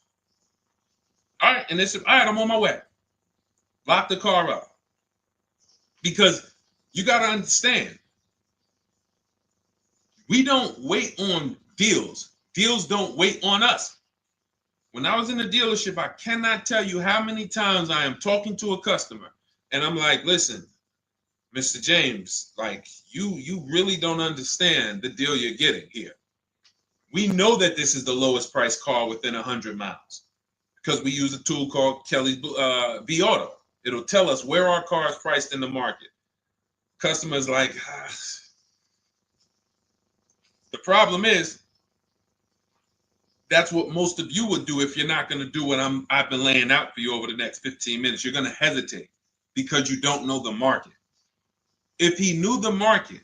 Speaker 1: All right, and all right, I'm on my way. Lock the car up. Because you got to understand, we don't wait on deals. Deals don't wait on us. When I was in the dealership, I cannot tell you how many times I am talking to a customer and I'm like, listen, Mr. James, like you really don't understand the deal you're getting here. We know that this is the lowest price car within 100 miles because we use a tool called Kelly's V Auto. It'll tell us where our car is priced in the market. Customers like, the problem is, that's what most of you would do if you're not going to do what I've been laying out for you over the next 15 minutes. You're going to hesitate because you don't know the market. If he knew the market,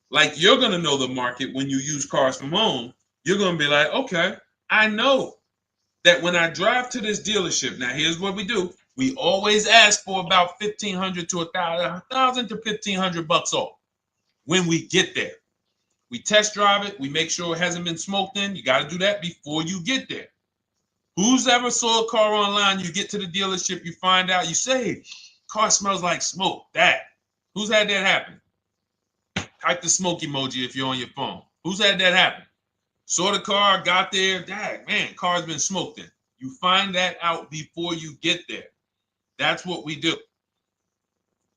Speaker 1: like you're going to know the market when you use cars from home, you're going to be like, okay, I know that when I drive to this dealership, now here's what we do. We always ask for about $1,500 to $1,000 to $1,500 off when we get there. We test drive it. We make sure it hasn't been smoked in. You got to do that before you get there. Who's ever saw a car online? You get to the dealership, you find out, you say, car smells like smoke. That. Who's had that happen? Type the smoke emoji if you're on your phone. Who's had that happen? Saw the car, got there. Dang, man, car's been smoked in. You find that out before you get there. That's what we do.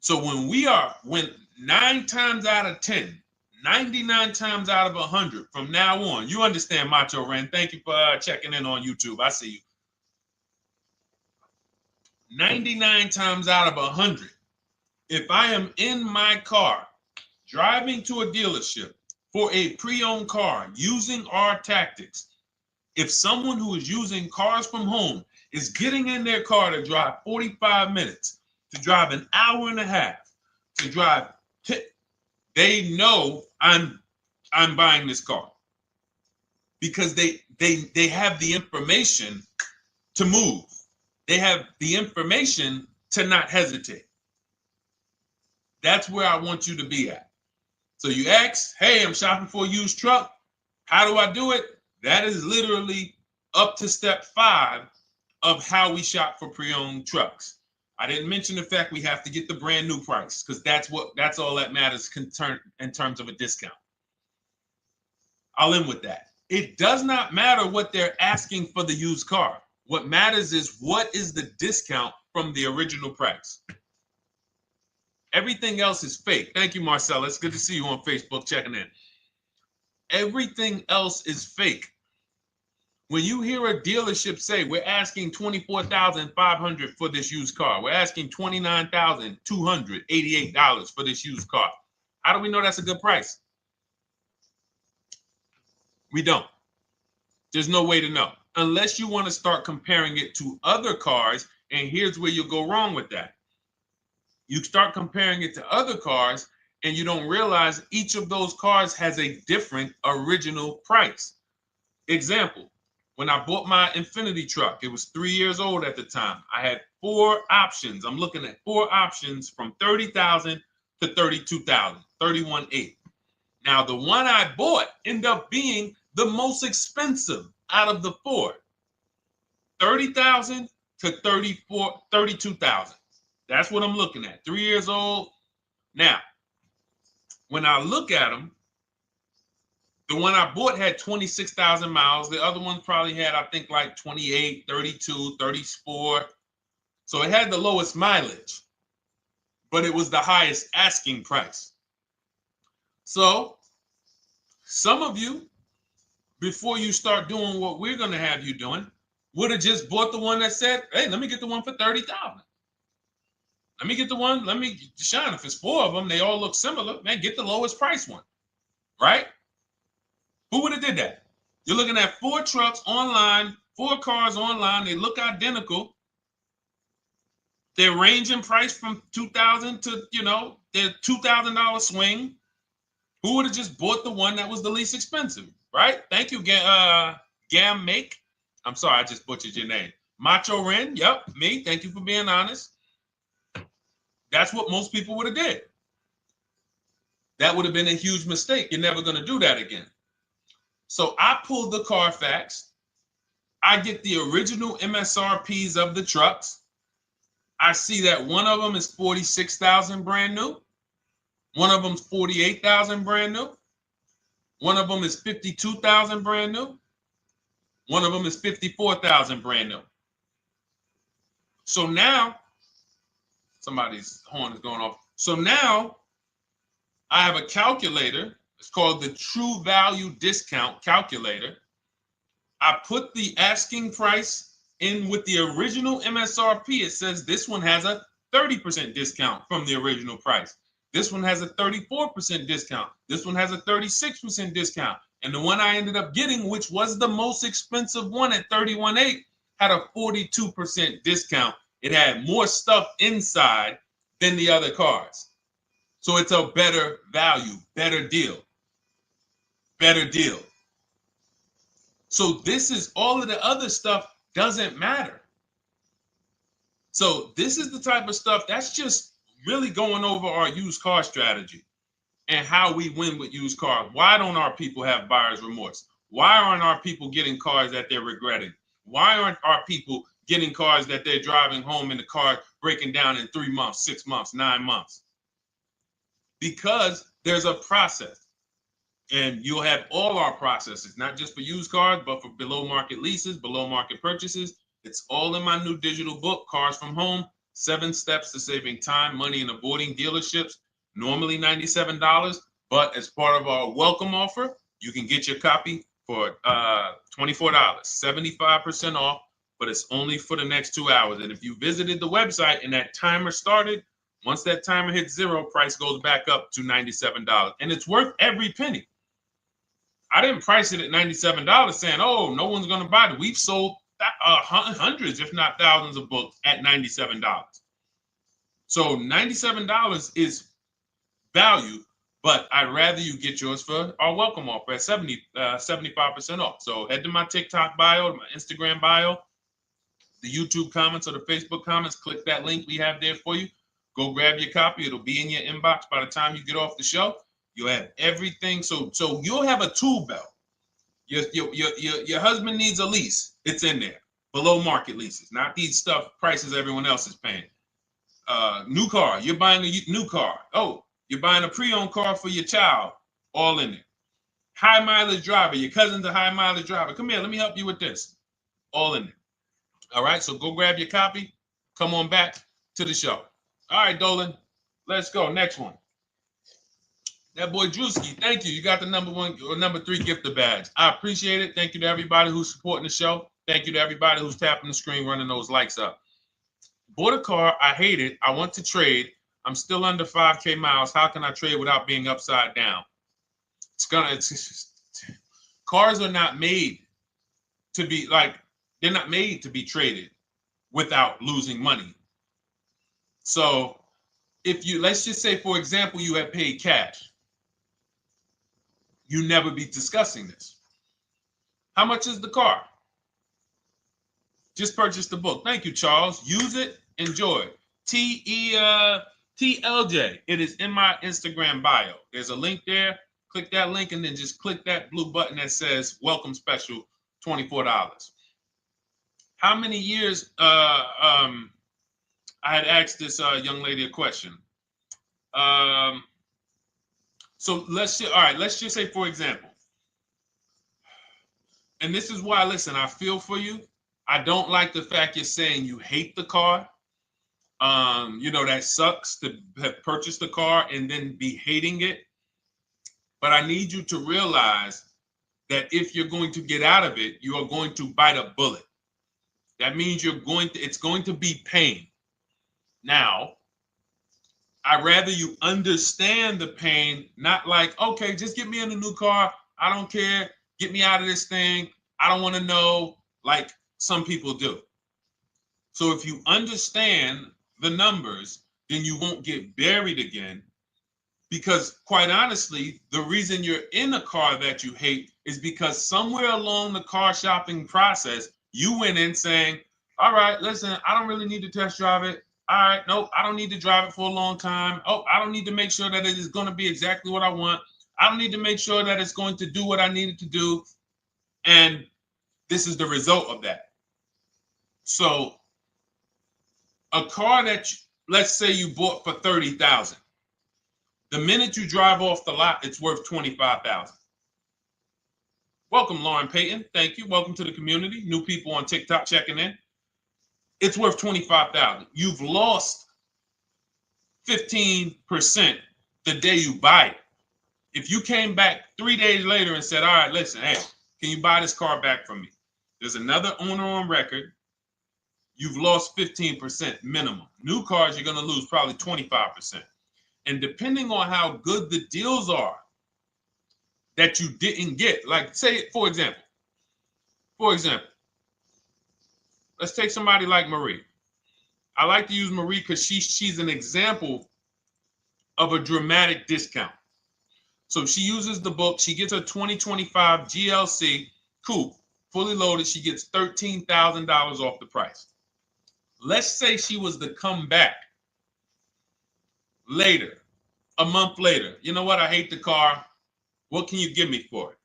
Speaker 1: So when 9 times out of 10, 99 times out of 100 from now on, you understand, Macho Ren. Thank you for checking in on YouTube. I see you. 99 times out of 100, if I am in my car driving to a dealership for a pre-owned car using our tactics, if someone who is using cars from home is getting in their car to drive 45 minutes, to drive an hour and a half, to drive they know I'm buying this car because they have the information to move. They have the information to not hesitate. That's where I want you to be at. So you ask, hey, I'm shopping for a used truck. How do I do it? That is literally up to step 5 of how we shop for pre-owned trucks. I didn't mention the fact we have to get the brand new price because that's all that matters in terms of a discount. I'll end with that. It does not matter what they're asking for the used car. What matters is what is the discount from the original price. Everything else is fake. Thank you, Marcella. It's good to see you on Facebook checking in. Everything else is fake. When you hear a dealership say, we're asking $24,500 for this used car, we're asking $29,288 for this used car, how do we know that's a good price? We don't. There's no way to know unless you want to start comparing it to other cars. And here's where you'll go wrong with that. You start comparing it to other cars and you don't realize each of those cars has a different original price. Example, when I bought my Infinity truck, it was 3 years old at the time. I had 4 options. I'm looking at 4 options from $30,000 to $32,000, $31,800. Now, the one I bought ended up being the most expensive out of the 4. $30,000 to $32,000. That's what I'm looking at. 3 years old. Now, when I look at them, the one I bought had 26,000 miles. The other one probably had, I think, like 28, 32, 34. So it had the lowest mileage, but it was the highest asking price. So some of you, before you start doing what we're going to have you doing, would have just bought the one that said, hey, let me get the one for $30,000. Let me get the one, Deshone, if it's 4 of them, they all look similar, man, get the lowest price one, right? Who would have did that? You're looking at 4 trucks online, 4 cars online, they look identical. They range in price from $2,000 to, their $2,000 swing. Who would have just bought the one that was the least expensive, right? Thank you, Gam Make. I'm sorry, I just butchered your name. Macho Ren, yep, me. Thank you for being honest. That's what most people would have did. That would have been a huge mistake. You're never going to do that again. So I pulled the Carfax. I get the original MSRPs of the trucks. I see that one of them is $46,000 brand new. One of them's $48,000 brand new. One of them is $52,000 brand new. One of them is $54,000 brand new. So now, somebody's horn is going off. So now I have a calculator. It's called the True Value Discount Calculator. I put the asking price in with the original MSRP. It says this one has a 30% discount from the original price. This one has a 34% discount. This one has a 36% discount. And the one I ended up getting, which was the most expensive one at $31,800, had a 42% discount. It had more stuff inside than the other cars. So it's a better value, better deal. Better deal. So this is all of the other stuff doesn't matter. So this is the type of stuff that's just really going over our used car strategy and how we win with used cars. Why don't our people have buyer's remorse? Why aren't our people getting cars that they're regretting? Why aren't our people getting cars that they're driving home and the car breaking down in 3 months, 6 months, 9 months? Because there's a process. And you'll have all our processes, not just for used cars, but for below market leases, below market purchases. It's all in my new digital book, Cars from Home, 7 Steps to Saving Time, Money, and Avoiding Dealerships. Normally $97, but as part of our welcome offer, you can get your copy for $24, 75% off, but it's only for the next 2 hours. And if you visited the website and that timer started, once that timer hits 0, price goes back up to $97. And it's worth every penny. I didn't price it at $97 saying, oh, no one's going to buy it. We've sold hundreds, if not thousands of books at $97. So $97 is value, But I'd rather you get yours for our welcome offer at 75% off. So head to my TikTok bio, my Instagram bio, the YouTube comments or the Facebook comments. Click that link we have there for you. Go grab your copy. It'll be in your inbox by the time you get off the show. You'll have everything. So you'll have a tool belt. Your husband needs a lease. It's in there. Below market leases, not these stuff prices everyone else is paying. New car. You're buying a new car. Oh, you're buying a pre-owned car for your child. All in there. High mileage driver. Your cousin's a high mileage driver. Come here. Let me help you with this. All in there. All right. So go grab your copy. Come on back to the show. All right, Dolan. Let's go. Next one. That boy Drewski, thank you. You got the number 1 or number 3 gifter badge. I appreciate it. Thank you to everybody who's supporting the show. Thank you to everybody who's tapping the screen, running those likes up. Bought a car. I hate it. I want to trade. I'm still under 5K miles. How can I trade without being upside down? Cars are not made to be they're not made to be traded without losing money. So let's just say, for example, you have paid cash. You never be discussing this. How much is the car? Just purchase the book. Thank you, Charles. Use it. Enjoy it. TLJ. It is in my Instagram bio. There's a link there. Click that link and then just click that blue button that says welcome special, $24. How many years? I had asked this young lady a question. So let's just say, for example, and this is why, listen, I feel for you. I don't like the fact you're saying you hate the car. That sucks to have purchased the car and then be hating it. But I need you to realize that if you're going to get out of it, you are going to bite a bullet. That means it's going to be pain. Now, I'd rather you understand the pain, not like, okay, just get me in a new car. I don't care. Get me out of this thing. I don't want to know, like some people do. So if you understand the numbers, then you won't get buried again. Because quite honestly, the reason you're in a car that you hate is because somewhere along the car shopping process, you went in saying, all right, listen, I don't really need to test drive it. All right, nope, I don't need to drive it for a long time. Oh, I don't need to make sure that it is going to be exactly what I want. I don't need to make sure that it's going to do what I need it to do. And this is the result of that. So a car that, let's say you bought for $30,000. The minute you drive off the lot, it's worth $25,000. Welcome, Lauren Payton. Thank you. Welcome to the community. New people on TikTok checking in. It's worth $25,000. You've lost 15% the day you buy it. If you came back 3 days later and said, all right, listen, hey, can you buy this car back from me? There's another owner on record. You've lost 15% minimum. New cars, you're going to lose probably 25%. And depending on how good the deals are that you didn't get, like say, for example, let's take somebody like Marie. I like to use Marie because she's an example of a dramatic discount. So she uses the book. She gets her 2025 GLC coupe, fully loaded. She gets $13,000 off the price. Let's say she was to come back later, a month later. You know what? I hate the car. What can you give me for it?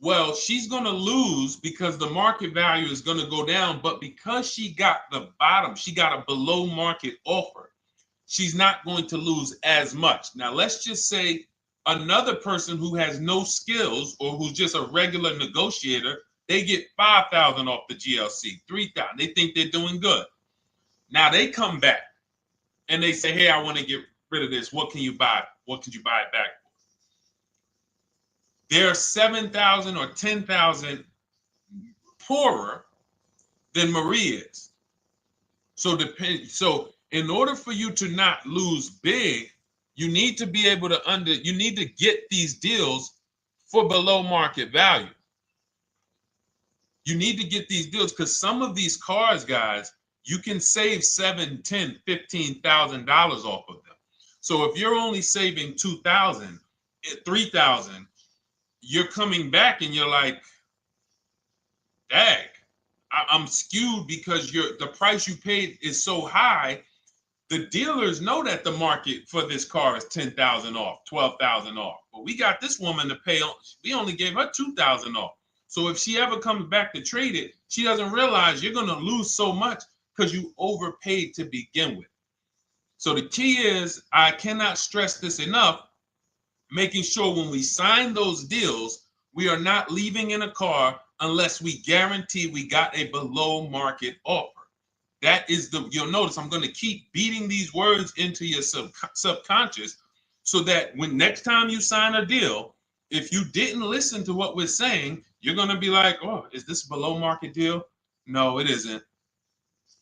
Speaker 1: Well, she's going to lose because the market value is going to go down. But because she got the bottom, she got a below market offer, she's not going to lose as much. Now, let's just say another person who has no skills or who's just a regular negotiator, they get $5,000 off the GLC, $3,000. They think they're doing good. Now they come back and they say, hey, I want to get rid of this. What can you buy? What could you buy it back for? They're 7,000 or 10,000 poorer than Marie is. So in order for you to not lose big, you need to be able to you need to get these deals for below market value. You need to get these deals because some of these cars, guys, you can save $7,000, $10,000, $15,000 off of them. So if you're only saving 2,000, 3,000, you're coming back and you're like, dag, I'm skewed because the price you paid is so high. The dealers know that the market for this car is 10,000 off, 12,000 off. But we got this woman to pay, we only gave her 2,000 off. So if she ever comes back to trade it, she doesn't realize you're going to lose so much because you overpaid to begin with. So the key is, I cannot stress this enough, making sure when we sign those deals, we are not leaving in a car unless we guarantee we got a below market offer. That is you'll notice I'm going to keep beating these words into your subconscious so that when next time you sign a deal, if you didn't listen to what we're saying, you're going to be like, oh, is this a below market deal? No, it isn't.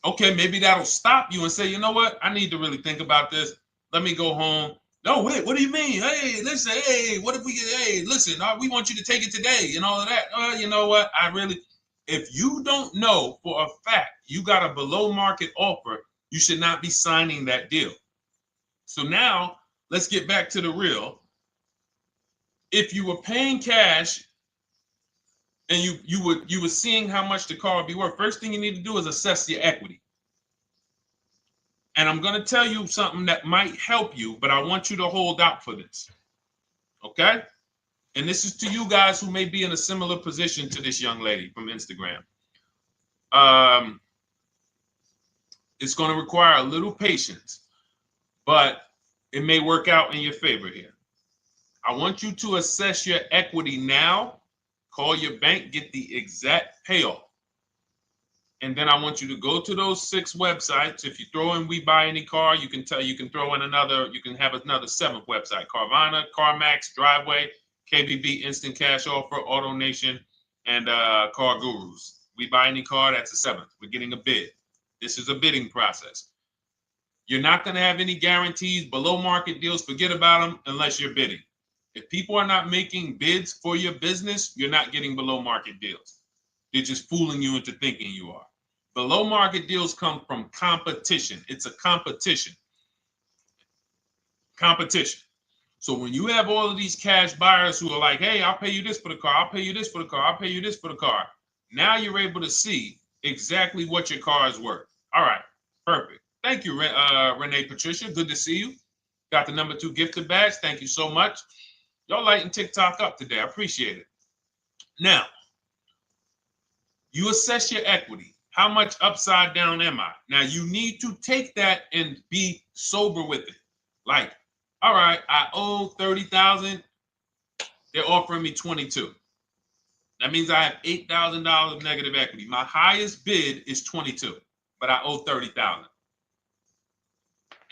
Speaker 1: Okay, maybe that'll stop you and say, you know what? I need to really think about this. Let me go home. No, wait, what do you mean? Hey, listen, hey, what if we get, hey, listen, we want you to take it today and all of that. You know what? If you don't know for a fact you got a below market offer, you should not be signing that deal. So now let's get back to the real. If you were paying cash and you were seeing how much the car would be worth, first thing you need to do is assess your equity. And I'm going to tell you something that might help you, but I want you to hold out for this. Okay? And this is to you guys who may be in a similar position to this young lady from Instagram. It's going to require a little patience, but it may work out in your favor here. I want you to assess your equity now, call your bank, get the exact payoff. And then I want you to go to those 6 websites. If you throw in We Buy Any Car, you can throw in you can have another 7th website: Carvana, CarMax, Driveway, KBB, Instant Cash Offer, AutoNation, and Car Gurus. We Buy Any Car, that's the 7th. We're getting a bid. This is a bidding process. You're not going to have any guarantees, below market deals, forget about them unless you're bidding. If people are not making bids for your business, you're not getting below market deals. They're just fooling you into thinking you are. Below market deals come from competition. It's a competition. Competition. So when you have all of these cash buyers who are like, hey, I'll pay you this for the car, I'll pay you this for the car, I'll pay you this for the car. Now you're able to see exactly what your car is worth. All right, perfect. Thank you, Renee Patricia. Good to see you. Got the number 2 gifted badge. Thank you so much. Y'all lighting TikTok up today. I appreciate it. Now, you assess your equity. How much upside down am I? Now, you need to take that and be sober with it. Like, all right, I owe 30,000. They're offering me 22. That means I have $8,000 of negative equity. My highest bid is 22, but I owe 30,000.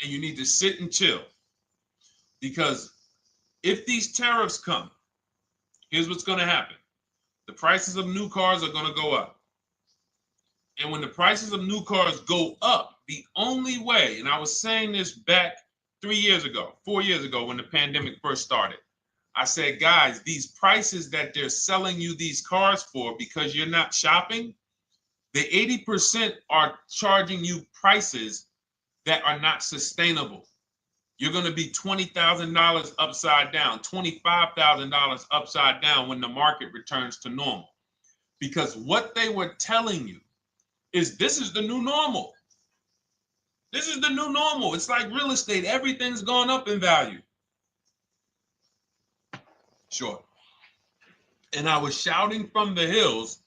Speaker 1: And you need to sit and chill, because if these tariffs come, here's what's going to happen. The prices of new cars are going to go up. And when the prices of new cars go up, the only way, and I was saying this back 4 years ago, when the pandemic first started, I said, guys, these prices that they're selling you these cars for because you're not shopping, the 80% are charging you prices that are not sustainable. You're going to be $20,000 upside down, $25,000 upside down when the market returns to normal. Because what they were telling you is this is the new normal. This is the new normal. It's like real estate. Everything's gone up in value. Sure. And I was shouting from the hills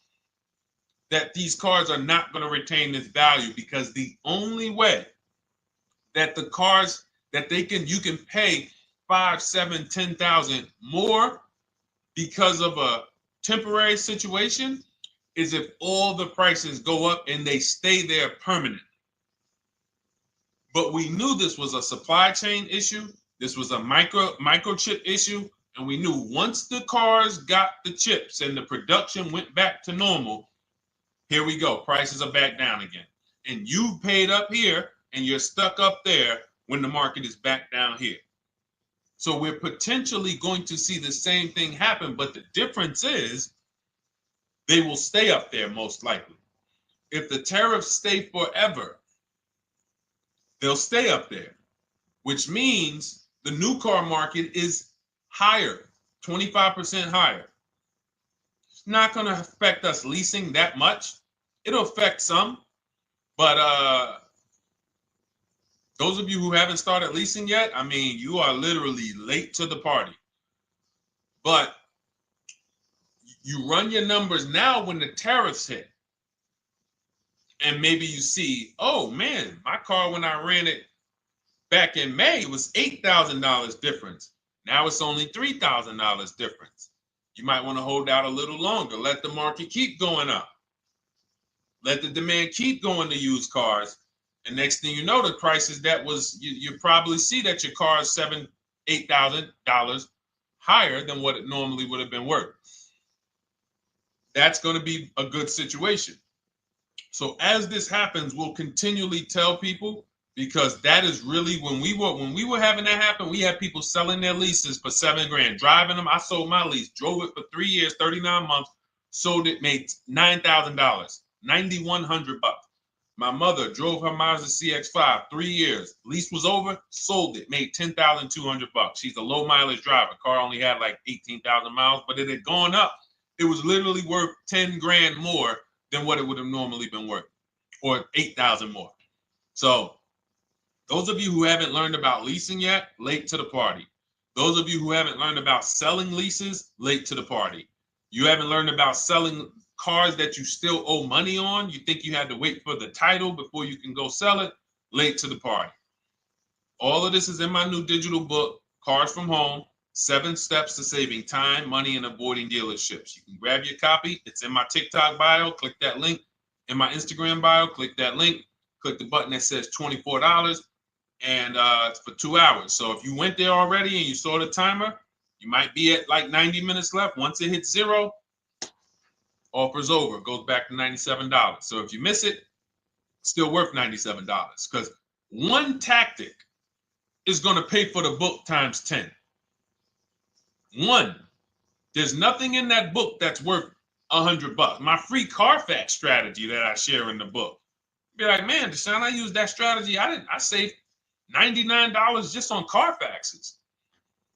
Speaker 1: that these cars are not going to retain this value, because the only way that the cars that you can pay 5, 7, 10,000 more because of a temporary situation is if all the prices go up and they stay there permanently. But we knew this was a supply chain issue. This was a microchip issue. And we knew once the cars got the chips and the production went back to normal, here we go. Prices are back down again. And you paid up here and you're stuck up there when the market is back down here. So we're potentially going to see the same thing happen, but the difference is they will stay up there most likely. If the tariffs stay forever, they'll stay up there. which means the new car market is higher, 25% higher. It's not going to affect us leasing that much. It'll affect some, but those of you who haven't started leasing yet, I mean, you are literally late to the party. But you run your numbers now when the tariffs hit. And maybe you see, oh man, my car when I ran it back in May was $8,000 difference. Now it's only $3,000 difference. You might want to hold out a little longer. Let the market keep going up. Let the demand keep going to used cars. And next thing you know, the prices that was, you probably see that your car is $7,000, $8,000 higher than what it normally would have been worth. That's going to be a good situation. So as this happens, we'll continually tell people, because that is really when we were having that happen, we had people selling their leases for $7,000, driving them. I sold my lease, drove it for 3 years, 39 months, sold it, made $9,000, $9,100. My mother drove her Mazda CX-5, 3 years, lease was over, sold it, made $10,200. She's a low mileage driver. Car only had like 18,000 miles, but it had gone up. It was literally worth $10,000 more than what it would have normally been worth, or 8,000 more. So those of you who haven't learned about leasing yet, late to the party. Those of you who haven't learned about selling leases, late to the party. You haven't learned about selling cars that you still owe money on. You think you had to wait for the title before you can go sell it, late to the party. All of this is in my new digital book, Cars from Home, 7 Steps to Saving Time, Money, and Avoiding Dealerships. You can grab your copy. It's in my TikTok bio. Click that link. In my Instagram bio, click that link. Click the button that says $24, and it's for 2 hours. So if you went there already and you saw the timer, you might be at like 90 minutes left. Once it hits 0, offer's over. It goes back to $97. So if you miss it, it's still worth $97, because one tactic is going to pay for the book times 10. One, there's nothing in that book that's worth $100. My free Carfax strategy that I share in the book. Be like, man, Deshone, I used that strategy. I saved $99 just on Carfaxes.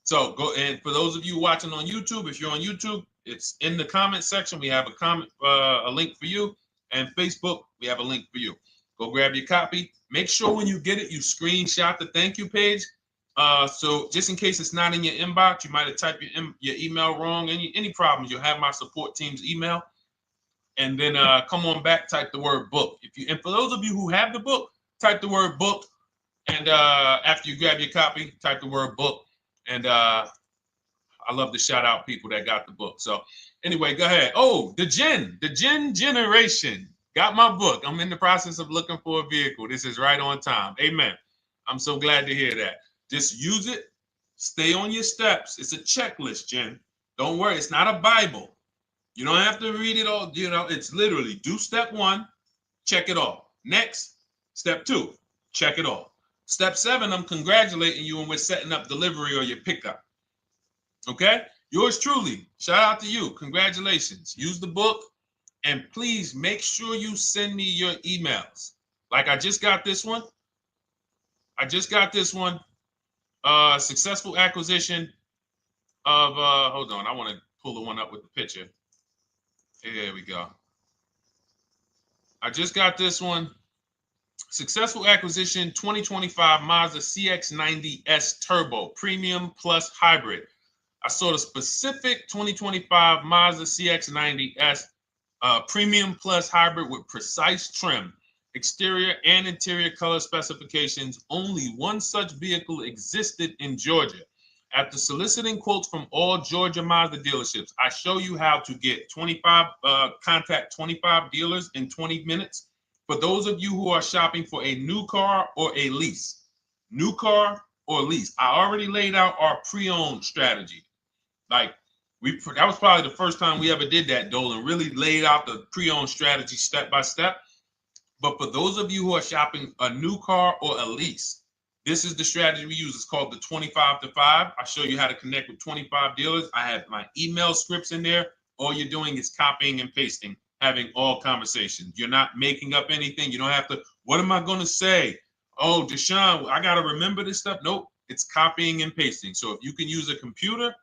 Speaker 1: So go, and for those of you watching on YouTube, if you're on YouTube, it's in the comment section. We have a link for you, and Facebook, we have a link for you. Go grab your copy. Make sure when you get it, you screenshot the thank you page. So just in case it's not in your inbox, you might have typed your email wrong. Any problems, you'll have my support team's email. And then come on back, type the word book. And for those of you who have the book, type the word book. And after you grab your copy, type the word book. And I love to shout out people that got the book. So anyway, go ahead. Oh, the Gen Generation got my book. I'm in the process of looking for a vehicle. This is right on time. Amen. I'm so glad to hear that. Just use it. Stay on your steps. It's a checklist, Jen. Don't worry. It's not a Bible. You don't have to read it all. You know, it's literally do step 1, check it off. Next, step 2, check it off. Step 7, I'm congratulating you and we're setting up delivery or your pickup. Okay? Yours truly. Shout out to you. Congratulations. Use the book, and please make sure you send me your emails. Like I just got this one. Successful acquisition of, hold on. I want to pull the one up with the picture. There we go. I just got this one. Successful acquisition 2025 Mazda CX-90S Turbo Premium Plus Hybrid. I saw the specific 2025 Mazda CX-90S Premium Plus Hybrid with precise trim, exterior and interior color specifications. Only one such vehicle existed in Georgia. After soliciting quotes from all Georgia Mazda dealerships, I show you how to get contact 25 dealers in 20 minutes. For those of you who are shopping for a new car or a lease, new car or lease, I already laid out our pre-owned strategy. Like that was probably the first time we ever did that, Dolan, really laid out the pre-owned strategy step by step. But for those of you who are shopping a new car or a lease, this is the strategy we use. It's called the 25 to 5. I show you how to connect with 25 dealers. I have my email scripts in there. All you're doing is copying and pasting, having all conversations. You're not making up anything. You don't have to, what am I going to say? Oh, Deshone, I got to remember this stuff. Nope, it's copying and pasting. So if you can use a computer,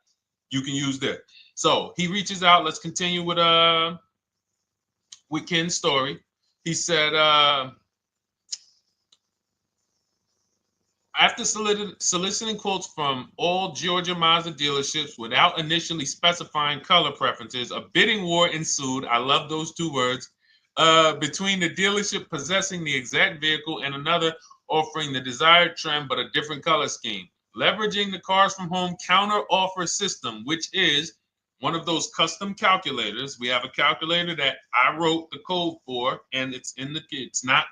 Speaker 1: you can use that. So he reaches out. Let's continue with Ken's story. He said, after soliciting quotes from all Georgia Mazda dealerships without initially specifying color preferences, a bidding war ensued. I love those two words. Between the dealership possessing the exact vehicle and another offering the desired trim but a different color scheme. Leveraging the Cars from Home counter offer system, which is one of those custom calculators. We have a calculator that I wrote the code for, and it's not,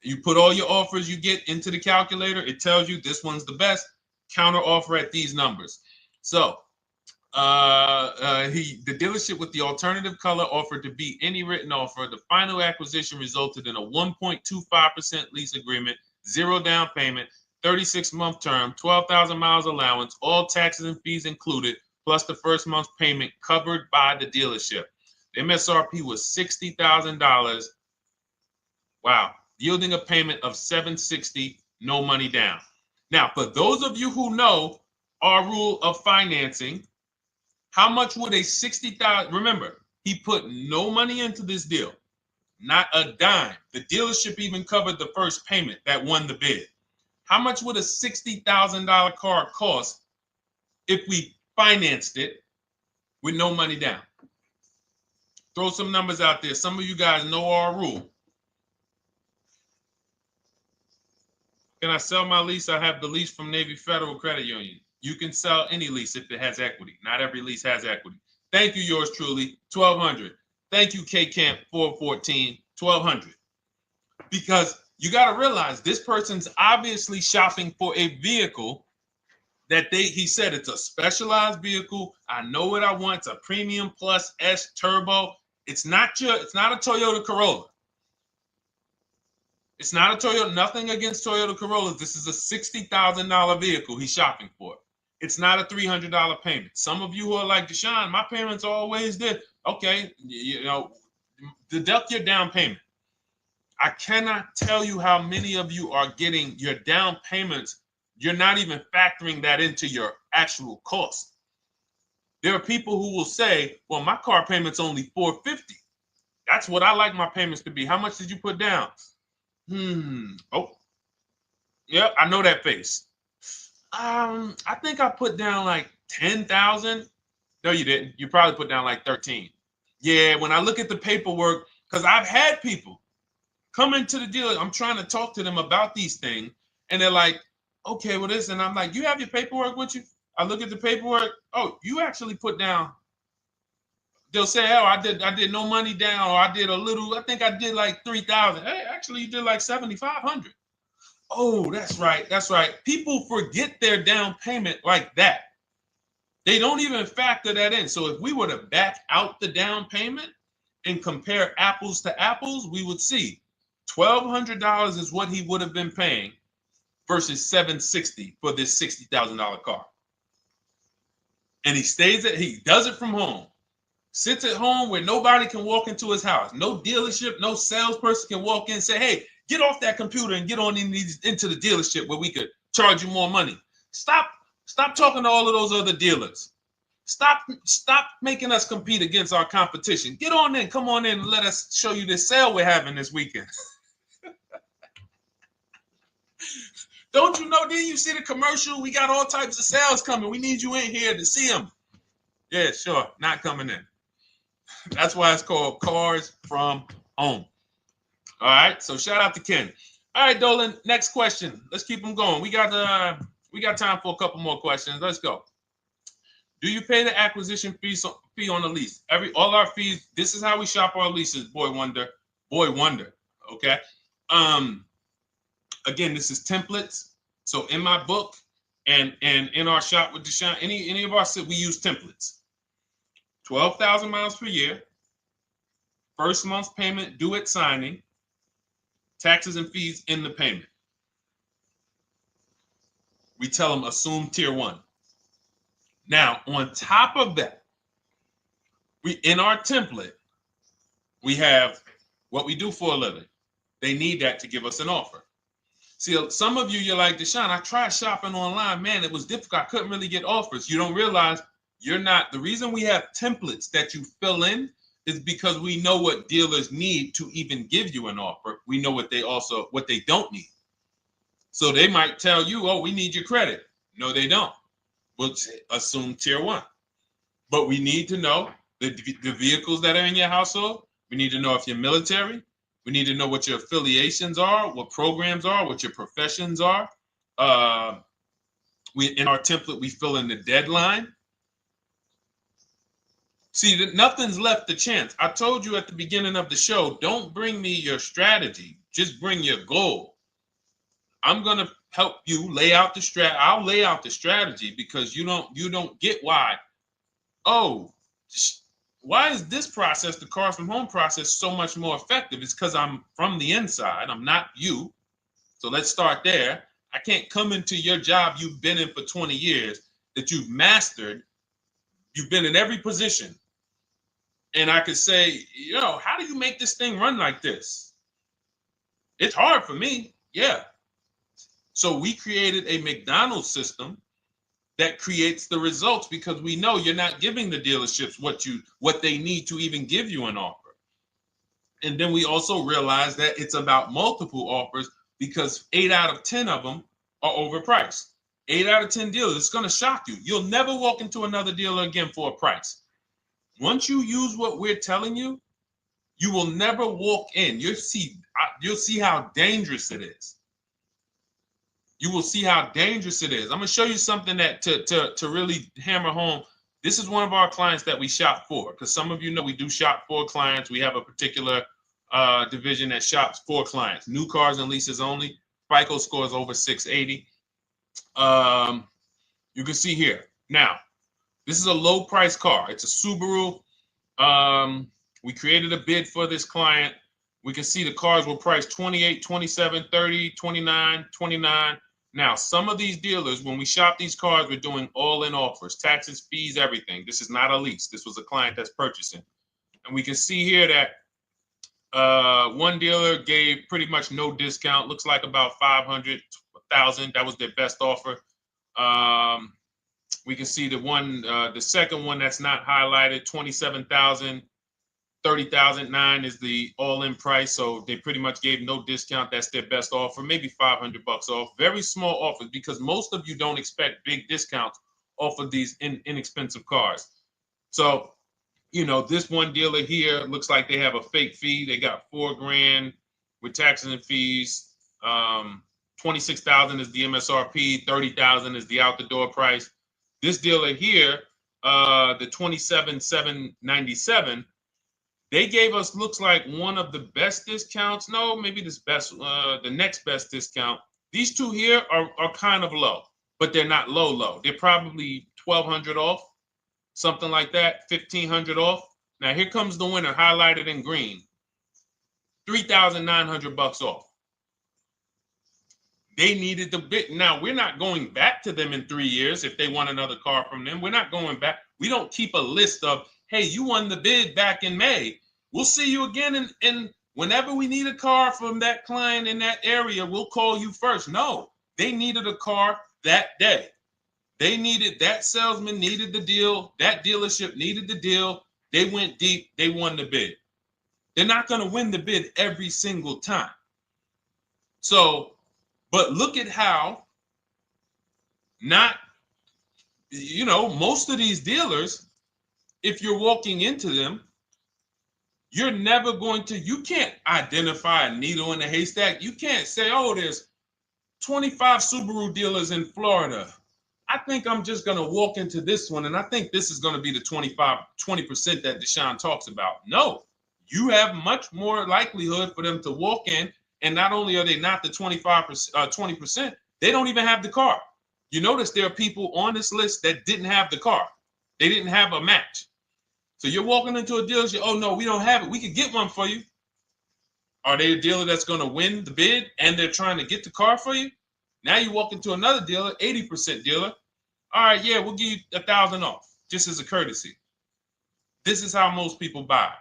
Speaker 1: you put all your offers you get into the calculator. It tells you this one's the best counter offer at these numbers. So the dealership with the alternative color offered to beat any written offer. The final acquisition resulted in a 1.25% lease agreement, 0 down payment, 36-month term, 12,000 miles allowance, all taxes and fees included, plus the first month's payment covered by the dealership. The MSRP was $60,000. Wow, yielding a payment of $760, no money down. Now, for those of you who know our rule of financing, how much would a $60,000? Remember, he put no money into this deal, not a dime. The dealership even covered the first payment that won the bid. How much would a $60,000 car cost if we financed it with no money down? Throw some numbers out there. Some of you guys know our rule. Can I sell my lease? I have the lease from Navy Federal Credit Union. You can sell any lease if it has equity. Not every lease has equity. Thank you, yours truly, 1200. Thank you, K Camp 414, 1200. Because you got to realize this person's obviously shopping for a vehicle that he said it's a specialized vehicle. I know what I want. It's a premium plus S turbo. It's not a Toyota Corolla. It's not a Toyota, nothing against Toyota Corollas. This is a $60,000 vehicle he's shopping for. It's not a $300 payment. Some of you who are like, Deshone, my payments are always there. Okay, deduct your down payment. I cannot tell you how many of you are getting your down payments. You're not even factoring that into your actual cost. There are people who will say, well, my car payment's only $450. That's what I like my payments to be. How much did you put down? Oh, yep, I know that face. I think I put down like 10,000. No, you didn't. You probably put down like 13. Yeah, when I look at the paperwork, because I've had people come into the dealer, I'm trying to talk to them about these things, and they're like, okay, well, this, and I'm like, you have your paperwork with you? I look at the paperwork. Oh, you actually put down. They'll say, oh, I did no money down, or I did a little, I think I did like 3,000. Hey, actually, you did like 7,500. Oh, that's right. That's right. People forget their down payment like that. They don't even factor that in. So if we were to back out the down payment and compare apples to apples, we would see $1,200 is what he would have been paying versus $760 for this $60,000 car. And he does it from home. Sits at home where nobody can walk into his house. No dealership, no salesperson can walk in and say, hey, get off that computer and get on into the dealership where we could charge you more money. Stop talking to all of those other dealers. Stop making us compete against our competition. Get on in, come on in and let us show you this sale we're having this weekend. Don't you know, didn't you see the commercial? We got all types of sales coming. We need you in here to see them. Yeah, sure, not coming in. That's why it's called Cars from Home. All right, so shout out to Ken. All right, Dolan, next question. Let's keep them going. We got time for a couple more questions. Let's go. Do you pay the acquisition fee on the lease? All our fees, this is how we shop our leases, boy wonder. Okay. Again, this is templates. So in my book and in our shop with Deshone, any of our, we use templates. 12,000 miles per year, first month's payment due at signing, taxes and fees in the payment. We tell them assume tier 1. Now, on top of that, in our template, we have what we do for a living. They need that to give us an offer. See, some of you, you're like, Deshone, I tried shopping online. Man, it was difficult. I couldn't really get offers. You don't realize you're not. The reason we have templates that you fill in is because we know what dealers need to even give you an offer. We know what they don't need. So they might tell you, oh, we need your credit. No, they don't. We'll assume tier 1. But we need to know the vehicles that are in your household. We need to know if you're military. We need to know what your affiliations are, what programs are, what your professions are. In our template, we fill in the deadline. See, nothing's left to chance. I told you at the beginning of the show, don't bring me your strategy. Just bring your goal. I'm going to help you lay out the strategy. I'll lay out the strategy because you don't get why. Oh, why is this process, the Cars from Home process, so much more effective? It's because I'm from the inside. I'm not you. So let's start there. I can't come into your job you've been in for 20 years, that you've mastered. You've been in every position. And I could say, how do you make this thing run like this? It's hard for me. Yeah. So we created a McDonald's system that creates the results because we know you're not giving the dealerships what they need to even give you an offer. And then we also realize that it's about multiple offers because 8 out of 10 of them are overpriced. 8 out of 10 dealers, it's going to shock you. You'll never walk into another dealer again for a price. Once you use what we're telling you, you will never walk in. You'll see how dangerous it is. You will see how dangerous it is. I'm going to show you something that to really hammer home. This is one of our clients that we shop for, because some of you know we do shop for clients. We have a particular division that shops for clients. New cars and leases only. FICO scores over 680. You can see here. Now, this is a low price car. It's a Subaru. We created a bid for this client. We can see the cars were priced 28, 27, 30, 29, 29. Now, some of these dealers, when we shop these cars, we're doing all-in offers, taxes, fees, everything. This is not a lease. This was a client that's purchasing. And we can see here that one dealer gave pretty much no discount. Looks like about 500, 1,000. That was their best offer. We can see the second one that's not highlighted, 27,000. 30,009 is the all-in price, so they pretty much gave no discount. That's their best offer, maybe $500 off. Very small offers because most of you don't expect big discounts off of these inexpensive cars. So, this one dealer here looks like they have a fake fee. They got $4,000 with taxes and fees. 26,000 is the MSRP. 30,000 is the out-the-door price. This dealer here, the 27,797. They gave us, looks like, one of the best discounts. No, maybe the next best discount. These two here are kind of low, but they're not low. They're probably 1,200 off, something like that, 1,500 off. Now here comes the winner, highlighted in green, 3,900 off. They needed the bid. Now we're not going back to them in 3 years if they want another car from them. We're not going back. We don't keep a list of, hey, you won the bid back in May. We'll see you again. And whenever we need a car from that client in that area, we'll call you first. No, they needed a car that day. That salesman needed the deal. That dealership needed the deal. They went deep. They won the bid. They're not going to win the bid every single time. So, but look at how most of these dealers, if you're walking into them, you're never you can't identify a needle in the haystack. You can't say, oh, there's 25 Subaru dealers in Florida. I think I'm just going to walk into this one, and I think this is going to be the 20% that Deshone talks about. No, you have much more likelihood for them to walk in, and not only are they not the 20%, they don't even have the car. You notice there are people on this list that didn't have the car. They didn't have a match. So you're walking into a dealership, oh, no, we don't have it. We could get one for you. Are they a dealer that's going to win the bid and they're trying to get the car for you? Now you walk into another dealer, 80% dealer. All right, yeah, we'll give you 1,000 off, just as a courtesy. This is how most people buy.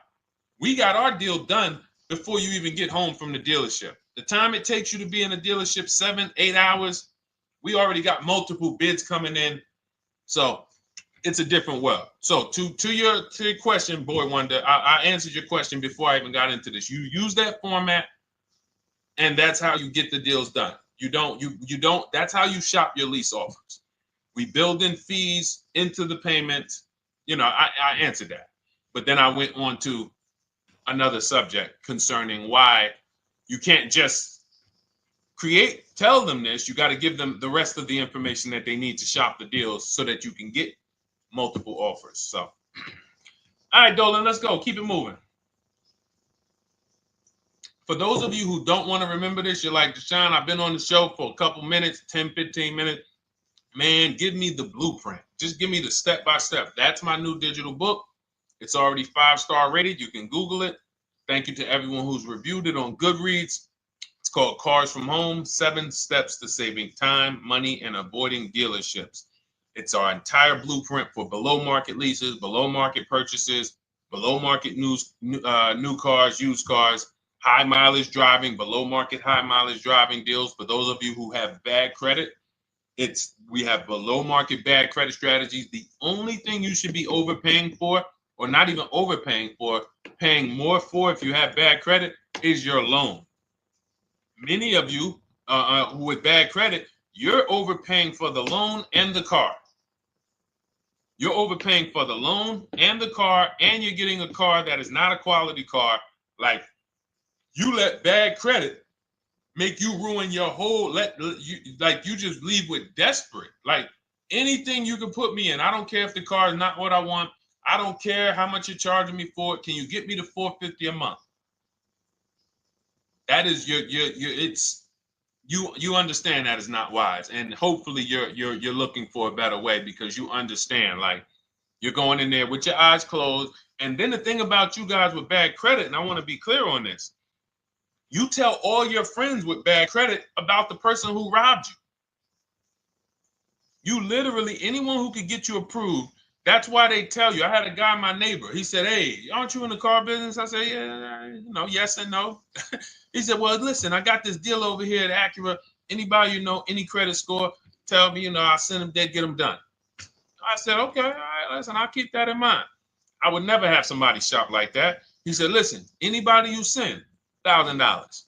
Speaker 1: We got our deal done before you even get home from the dealership. The time it takes you to be in a dealership, 7-8 hours, we already got multiple bids coming in. So it's a different world. So to your question, Boy Wonder, I answered your question before I even got into this. You use that format, and that's how you get the deals done. You don't, that's how you shop your lease offers. We build in fees into the payment. You know, I answered that. But then I went on to another subject concerning why you can't just tell them this. You got to give them the rest of the information that they need to shop the deals so that you can get multiple offers. So, all right, Dolan, let's go. Keep it moving. For those of you who don't want to remember this, you're like, Deshone, I've been on the show for a couple minutes, 10, 15 minutes. Man, give me the blueprint. Just give me the step-by-step. That's my new digital book. It's already 5-star rated. You can Google it. Thank you to everyone who's reviewed it on Goodreads. It's called Cars from Home, 7 Steps to Saving Time, Money, and Avoiding Dealerships. It's our entire blueprint for below-market leases, below-market purchases, below-market new cars, used cars, high-mileage driving, below-market high-mileage driving deals. For those of you who have bad credit, we have below-market bad credit strategies. The only thing you should be overpaying for, or not even overpaying for, paying more for if you have bad credit, is your loan. Many of you with bad credit, you're overpaying for the loan and the car. You're overpaying for the loan and the car, and you're getting a car that is not a quality car. Like, you let bad credit make you ruin your whole, you just leave with desperate. Like, anything you can put me in. I don't care if the car is not what I want. I don't care how much you're charging me for it. Can you get me to $450 a month? That is you understand that is not wise. And hopefully you're looking for a better way, because you understand, like, you're going in there with your eyes closed. And then the thing about you guys with bad credit, and I want to be clear on this, you tell all your friends with bad credit about the person who robbed you. You literally, anyone who could get you approved, that's why they tell you. I had a guy, my neighbor, he said, hey, aren't you in the car business? I said, yeah, yes and no. He said, well, listen, I got this deal over here at Acura. Anybody you know, any credit score, tell me, I'll send them there, get them done. I said, okay, all right, listen, I'll keep that in mind. I would never have somebody shop like that. He said, listen, anybody you send, $1,000.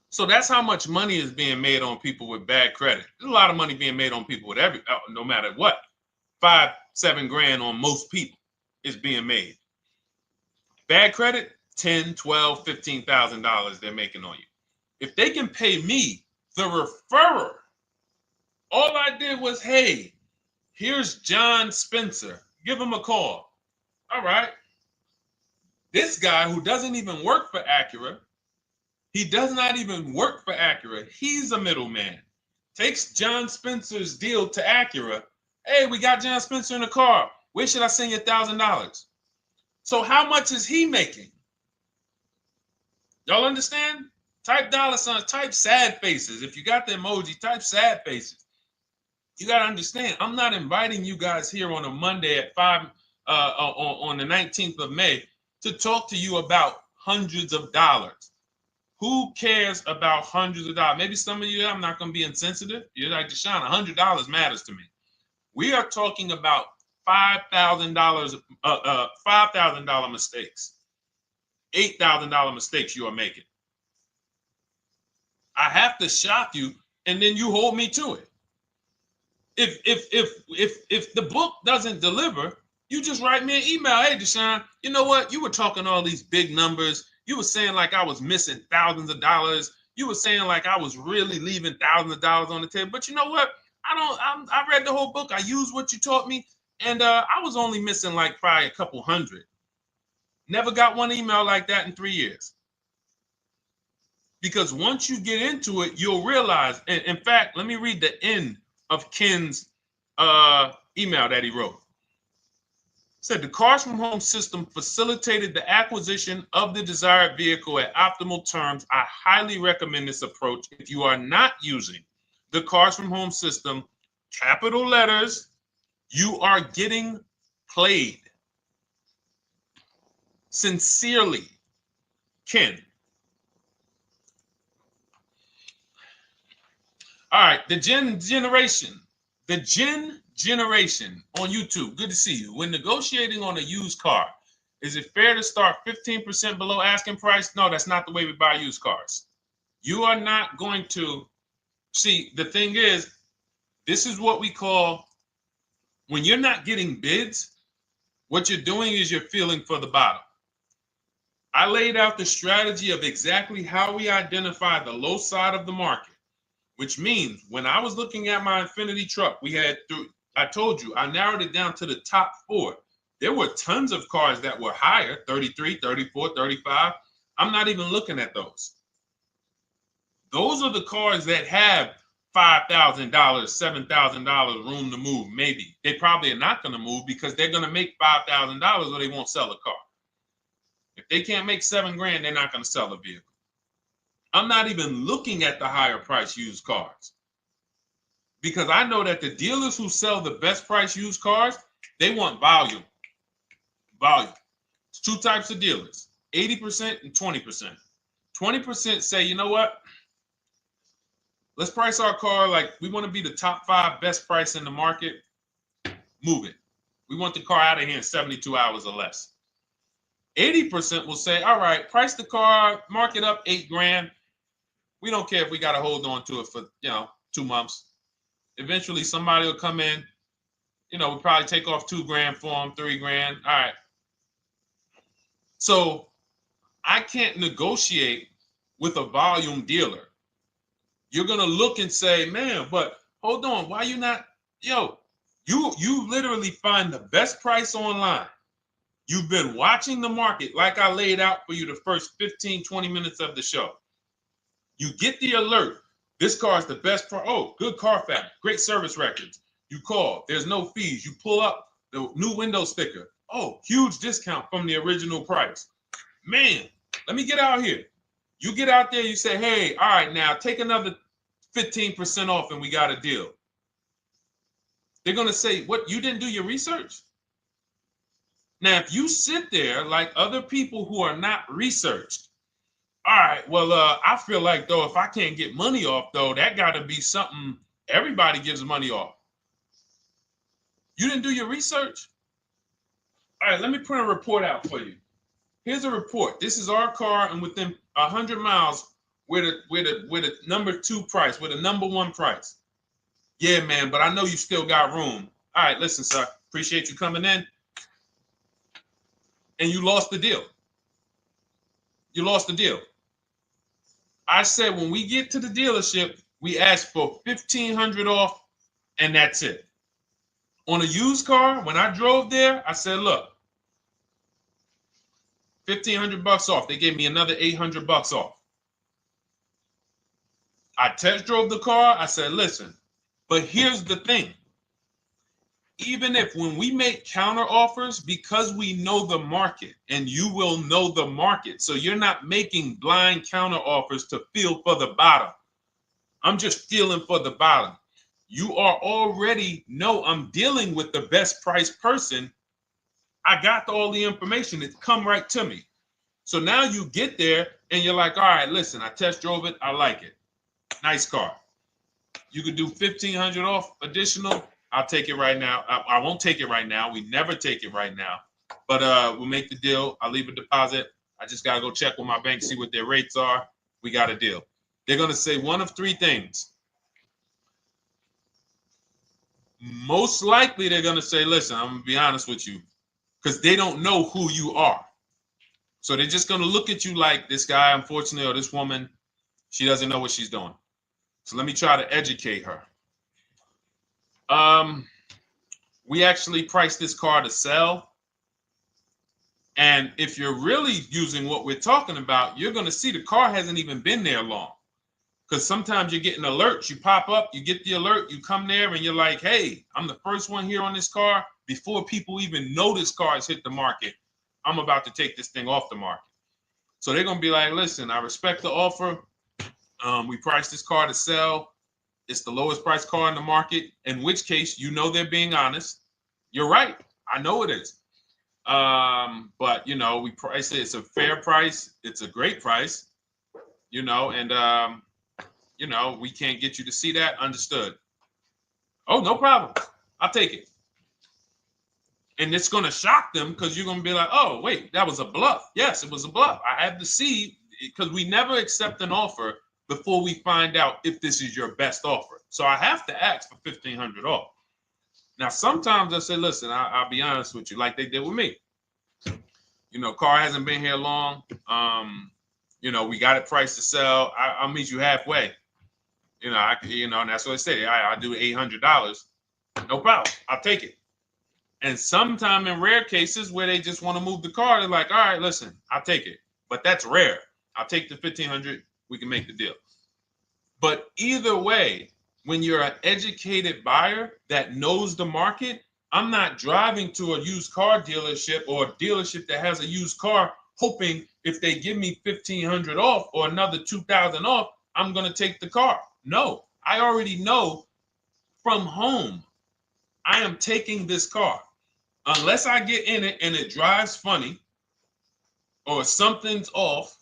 Speaker 1: So that's how much money is being made on people with bad credit. There's a lot of money being made on people with no matter what. 5-7 grand on most people is being made. Bad credit, $10,000, $12,000, $15,000 they're making on you. If they can pay me, the referrer, all I did was, hey, here's John Spencer. Give him a call. All right. This guy who doesn't even work for Acura, he does not even work for Acura. He's a middleman. Takes John Spencer's deal to Acura. Hey, we got John Spencer in the car. Where should I send you $1,000? So how much is he making? Y'all understand? Type $signs, type sad faces. If you got the emoji, type sad faces. You got to understand, I'm not inviting you guys here on a Monday at 5 on the 19th of May to talk to you about hundreds of dollars. Who cares about hundreds of dollars? Maybe some of you, I'm not going to be insensitive. You're like, Deshone, $100 matters to me. We are talking about $5,000 mistakes, $8,000 mistakes you are making. I have to shock you, and then you hold me to it. If the book doesn't deliver, you just write me an email. Hey, Deshone, you know what? You were talking all these big numbers. You were saying like I was missing thousands of dollars. You were saying like I was really leaving thousands of dollars on the table. But you know what? I read the whole book. I used what you taught me. And I was only missing like probably a couple hundred. Never got one email like that in 3 years. Because once you get into it, you'll realize. And in fact, let me read the end of Ken's email that he wrote. It said, the Cars from Home system facilitated the acquisition of the desired vehicle at optimal terms. I highly recommend this approach. If you are not using the Cars from Home system, capital letters, you are getting played. Sincerely, Ken. All right, the Gen Generation on YouTube. Good to see you. When negotiating on a used car, is it fair to start 15% below asking price? No, that's not the way we buy used cars. You are not going to see. The thing is, this is what we call, when you're not getting bids, what you're doing is you're feeling for the bottom. I laid out the strategy of exactly how we identify the low side of the market, which means when I was looking at my Infinity truck, I told you, I narrowed it down to the top 4. There were tons of cars that were higher, 33, 34, 35. I'm not even looking at those. Those are the cars that have $5,000, $7,000 room to move. Maybe they probably are not going to move because they're going to make $5,000 or they won't sell a car. If they can't make $7,000, they're not going to sell a vehicle. I'm not even looking at the higher price used cars because I know that the dealers who sell the best price used cars, they want volume. Volume. It's 2 types of dealers, 80% and 20%. 20% say, you know what? Let's price our car like we want to be the top 5 best price in the market. Move it. We want the car out of here in 72 hours or less. 80% will say, all right, price the car, mark it up $8,000. We don't care if we got to hold on to it for, 2 months. Eventually somebody will come in, we'll probably take off $2,000 for them, $3,000. All right. So I can't negotiate with a volume dealer. You're going to look and say, man, but hold on, why you not, you literally find the best price online. You've been watching the market like I laid out for you the first 15, 20 minutes of the show. You get the alert. This car is the best price. Oh, good Carfax, great service records. You call, there's no fees. You pull up the new window sticker. Oh, huge discount from the original price. Man, let me get out here. You get out there, you say, hey, all right, now take another 15% off and we got a deal. They're going to say, what, you didn't do your research? Now, if you sit there like other people who are not researched, all right, well, I feel like, though, if I can't get money off, though, that got to be something everybody gives money off. You didn't do your research? All right, let me print a report out for you. Here's a report. This is our car, and within 100 miles, we're the number 2 price, we're the number 1 price. Yeah, man, but I know you still got room. All right, listen, sir, appreciate you coming in. And you lost the deal. You lost the deal. I said when we get to the dealership, we ask for $1,500 off, and that's it. On a used car, when I drove there, I said, look, $1,500 off. They gave me another $800 off. I test drove the car. I said, listen, but here's the thing. Even if when we make counter offers, because we know the market, and you will know the market, so you're not making blind counter offers to feel for the bottom. I'm just feeling for the bottom. You are already know I'm dealing with the best price person. I got all the information. It's come right to me. So now you get there and you're like, all right, listen, I test drove it. I like it. Nice car. You could do $1,500 off additional. I'll take it right now. I won't take it right now. We never take it right now. But we'll make the deal. I'll leave a deposit. I just got to go check with my bank, see what their rates are. We got a deal. They're going to say one of 3 things. Most likely, they're going to say, listen, I'm going to be honest with you, because they don't know who you are. So they're just going to look at you like this guy, unfortunately, or this woman, she doesn't know what she's doing. So let me try to educate her. We actually priced this car to sell. And if you're really using what we're talking about, you're going to see the car hasn't even been there long. Because sometimes you're getting alerts. You pop up, you get the alert, you come there, and you're like, hey, I'm the first one here on this car. Before people even know this car has hit the market, I'm about to take this thing off the market. So they're going to be like, listen, I respect the offer. We priced this car to sell. It's the lowest price car in the market, in which case, they're being honest. You're right. I know it is. But, we price it. It's a fair price. It's a great price, and, you know, we can't get you to see that. Understood. Oh, no problem. I'll take it. And it's going to shock them because you're going to be like, oh, wait, that was a bluff. Yes, it was a bluff. I had to see, because we never accept an offer before we find out if this is your best offer. So I have to ask for $1,500 off. Now, sometimes I say, listen, I'll be honest with you, like they did with me. You know, car hasn't been here long. You know, we got it priced to sell. I'll meet you halfway. You know, and that's what I say. I do $800. No problem. I'll take it. And sometime in rare cases where they just want to move the car, they're like, all right, listen, I'll take it. But that's rare. I'll take the $1,500. We can make the deal. But either way, when you're an educated buyer that knows the market, I'm not driving to a used car dealership or a dealership that has a used car hoping if they give me $1,500 off or another $2,000 off, I'm going to take the car. No, I already know from home I am taking this car. Unless I get in it and it drives funny or something's off,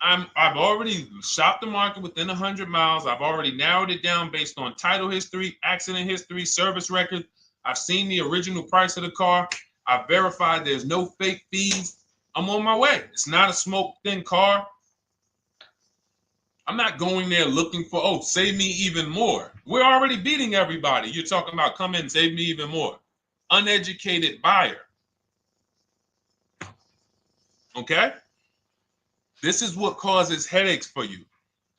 Speaker 1: I've already shopped the market within 100 miles. I've already narrowed it down based on title history, accident history, service record. I've seen the original price of the car. I've verified there's no fake fees. I'm on my way. It's not a smoke thin car. I'm not going there looking for, oh, save me even more. We're already beating everybody. You're talking about come in, save me even more. Uneducated buyer. Okay? This is what causes headaches for you.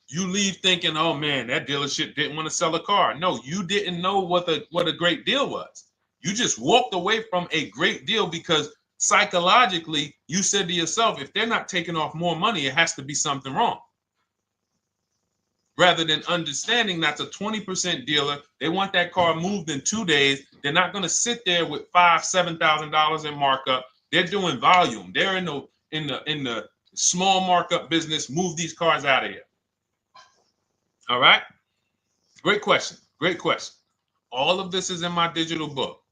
Speaker 1: You leave thinking, oh man, that dealership didn't want to sell a car. No, you didn't know what a great deal was. You just walked away from a great deal because psychologically you said to yourself, if they're not taking off more money, it has to be something wrong. Rather than understanding that's a 20% dealer, they want that car moved in 2 days. They're not going to sit there with $5,000, $7,000 in markup. They're doing volume. They're in the small markup business. Move these cars out of here. All right. Great question. Great question. All of this is in my digital book.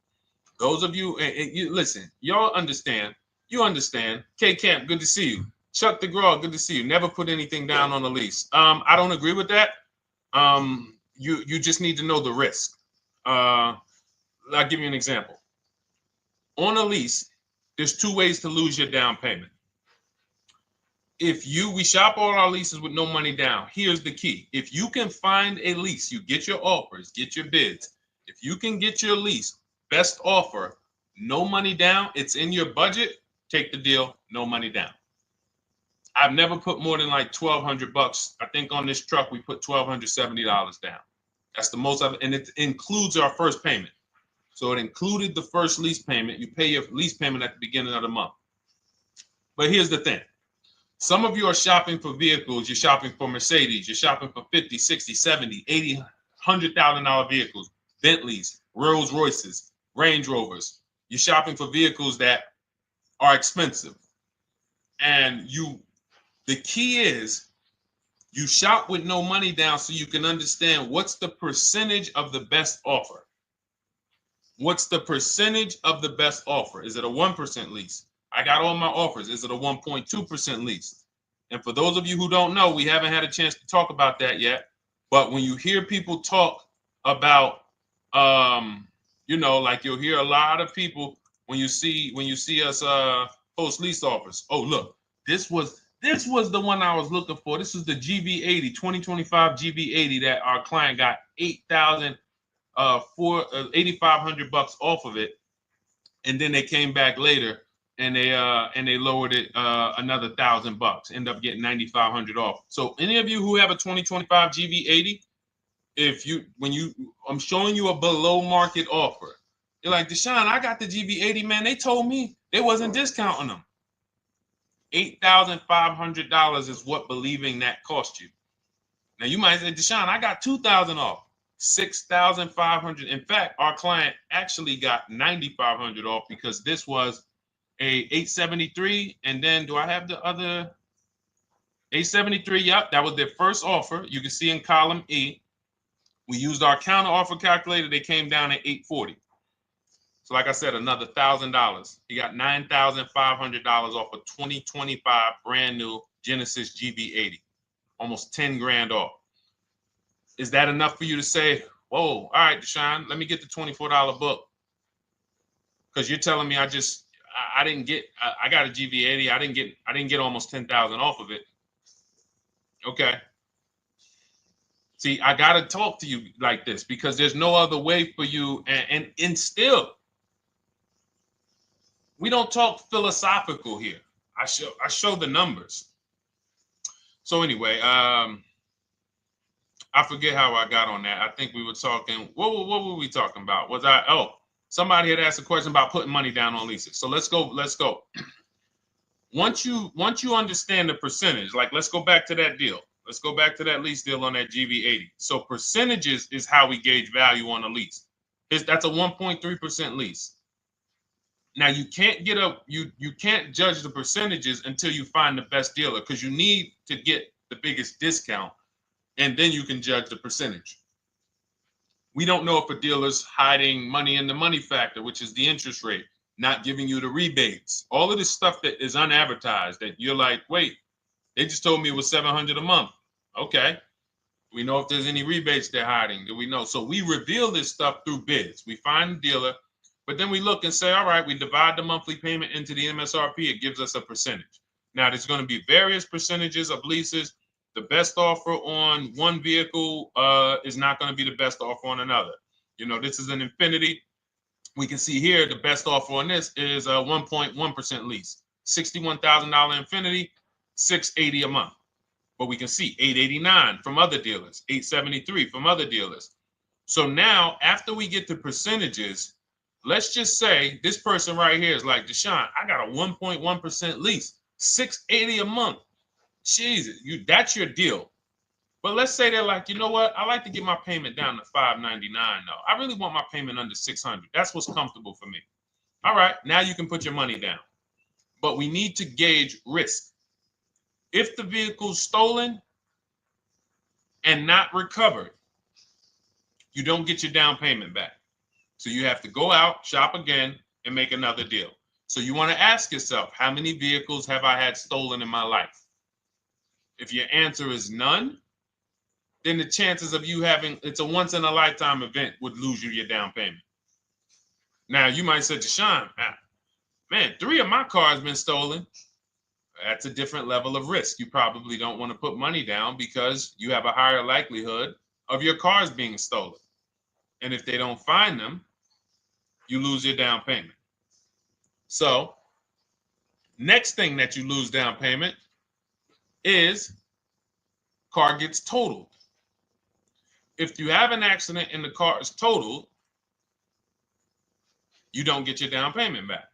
Speaker 1: Those of you, and you listen, y'all understand. You understand. K Camp, good to see you. Chuck DeGraw, good to see you. Never put anything down on a lease. I don't agree with that. You just need to know the risk. I'll give you an example. On a lease, there's 2 ways to lose your down payment. We shop all our leases with no money down. Here's the key. If you can find a lease, you get your offers, get your bids. If you can get your lease, best offer, no money down, it's in your budget, take the deal, no money down. I've never put more than like $1,200. I think on this truck, we put $1,270 down. That's the most of it. And it includes our first payment. So it included the first lease payment. You pay your lease payment at the beginning of the month. But here's the thing. Some of you are shopping for vehicles. You're shopping for Mercedes. You're shopping for 50, 60, 70, 80, $100,000 vehicles, Bentleys, Rolls Royces, Range Rovers. You're shopping for vehicles that are expensive. And the key is you shop with no money down so you can understand what's the percentage of the best offer. What's the percentage of the best offer? Is it a 1% lease? I got all my offers. Is it a 1.2% lease? And for those of you who don't know, we haven't had a chance to talk about that yet. But when you hear people talk about, like you'll hear a lot of people when you see us post lease offers. Oh, look, this was the one I was looking for. This is the GV80, 2025 GV80 that our client got $8,500 off of it, and then they came back later and they lowered it another $1,000. End up getting $9,500 off. So any of you who have a 2025 GV80, I'm showing you a below market offer. You're like, Deshone, I got the GV80, man. They told me they wasn't discounting them. $8,500 is what believing that cost you. Now you might say, Deshone, I got $2,000 off. $6,500. In fact, our client actually got $9,500 off because this was a 873. And then do I have the other 873? Yep, that was their first offer. You can see in column E. We used our counter offer calculator. They came down at 840. So like I said, another $1,000. He got $9,500 off a 2025 brand new Genesis GV80. almost 10 grand off. Is that enough for you to say, whoa, all right, Deshone, let me get the $24 book? Because you're telling me I didn't get, I got a GV80. I didn't get almost 10,000 off of it. Okay. See, I got to talk to you like this because there's no other way for you. And still, we don't talk philosophical here. I show the numbers. So anyway, I forget how I got on that. I think we were talking, what were we talking about? Somebody had asked a question about putting money down on leases. So let's go. Once you understand the percentage, like let's go back to that deal. Let's go back to that lease deal on that GV80. So percentages is how we gauge value on a lease. That's a 1.3% lease. Now you can't you can't judge the percentages until you find the best dealer, because you need to get the biggest discount, and then you can judge the percentage. We don't know if a dealer's hiding money in the money factor, which is the interest rate, not giving you the rebates, all of this stuff that is unadvertised that you're like, wait, they just told me it was $700 a month. Okay. We know if there's any rebates they're hiding. Do we know? So we reveal this stuff through bids. We find the dealer, but then we look and say, all right, we divide the monthly payment into the MSRP. It gives us a percentage. Now, there's going to be various percentages of leases. The best offer on one vehicle is not going to be the best offer on another. You know, this is an Infinity. We can see here the best offer on this is a 1.1% lease. $61,000 Infinity, $680 a month. But we can see $889 from other dealers, $873 from other dealers. So now, after we get to percentages, let's just say this person right here is like, Deshone, I got a 1.1% lease, $680 a month. Jesus, that's your deal. But let's say they're like, you know what? I like to get my payment down to $599 though. I really want my payment under $600. That's what's comfortable for me. All right, now you can put your money down. But we need to gauge risk. If the vehicle's stolen and not recovered, you don't get your down payment back. So you have to go out, shop again, and make another deal. So you want to ask yourself, how many vehicles have I had stolen in my life? If your answer is none, then the chances of you having, it's a once in a lifetime event, would lose you your down payment. Now you might say, Deshone, man, 3 of my cars been stolen. That's a different level of risk. You probably don't want to put money down because you have a higher likelihood of your cars being stolen. And if they don't find them, you lose your down payment. So next thing that you lose down payment is car gets totaled. If you have an accident and the car is totaled, you don't get your down payment back.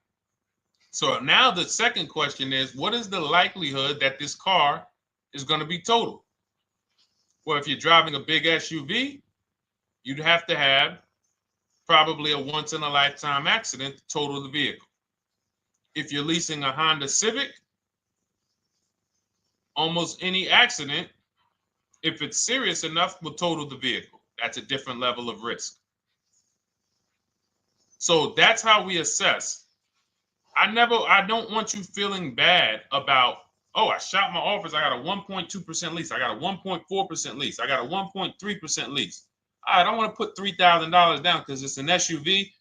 Speaker 1: So now the second question is, what is the likelihood that this car is going to be totaled? Well, if you're driving a big SUV, you'd have to have probably a once in a lifetime accident to total the vehicle. If you're leasing a Honda Civic, almost any accident, if it's serious enough, will total the vehicle. That's a different level of risk. So that's how we assess. I don't want you feeling bad about, oh, I shot my offers. I got a 1.2% lease. I got a 1.4% lease. I got a 1.3% lease. I don't want to put $3,000 down because it's an SUV.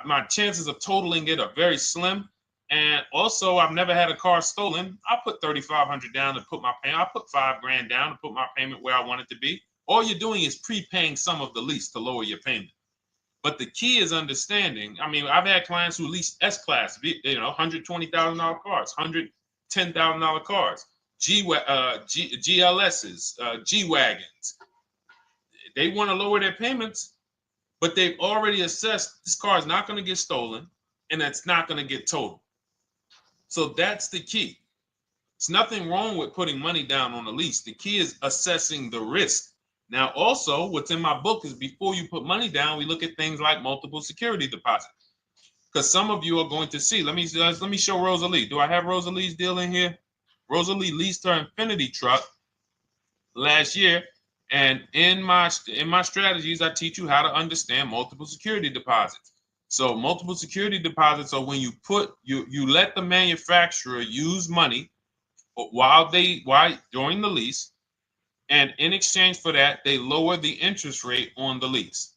Speaker 1: My chances of totaling it are very slim. And also, I've never had a car stolen. I put $3,500 down to put my payment. I put $5 grand down to put my payment where I want it to be. All you're doing is prepaying some of the lease to lower your payment. But the key is understanding. I mean, I've had clients who lease S-Class, $120,000 cars, $110,000 cars, GLSs, G-Wagons. They want to lower their payments, but they've already assessed this car is not going to get stolen and it's not going to get totaled. So that's the key. There's nothing wrong with putting money down on a lease. The key is assessing the risk. Now, also, what's in my book is before you put money down, we look at things like multiple security deposits. Because some of you are going to see, let me show Rosalie. Do I have Rosalie's deal in here? Rosalie leased her Infinity truck last year. And in my strategies, I teach you how to understand multiple security deposits. So multiple security deposits are when you let the manufacturer use money during the lease And in exchange for that, they lower the interest rate on the lease.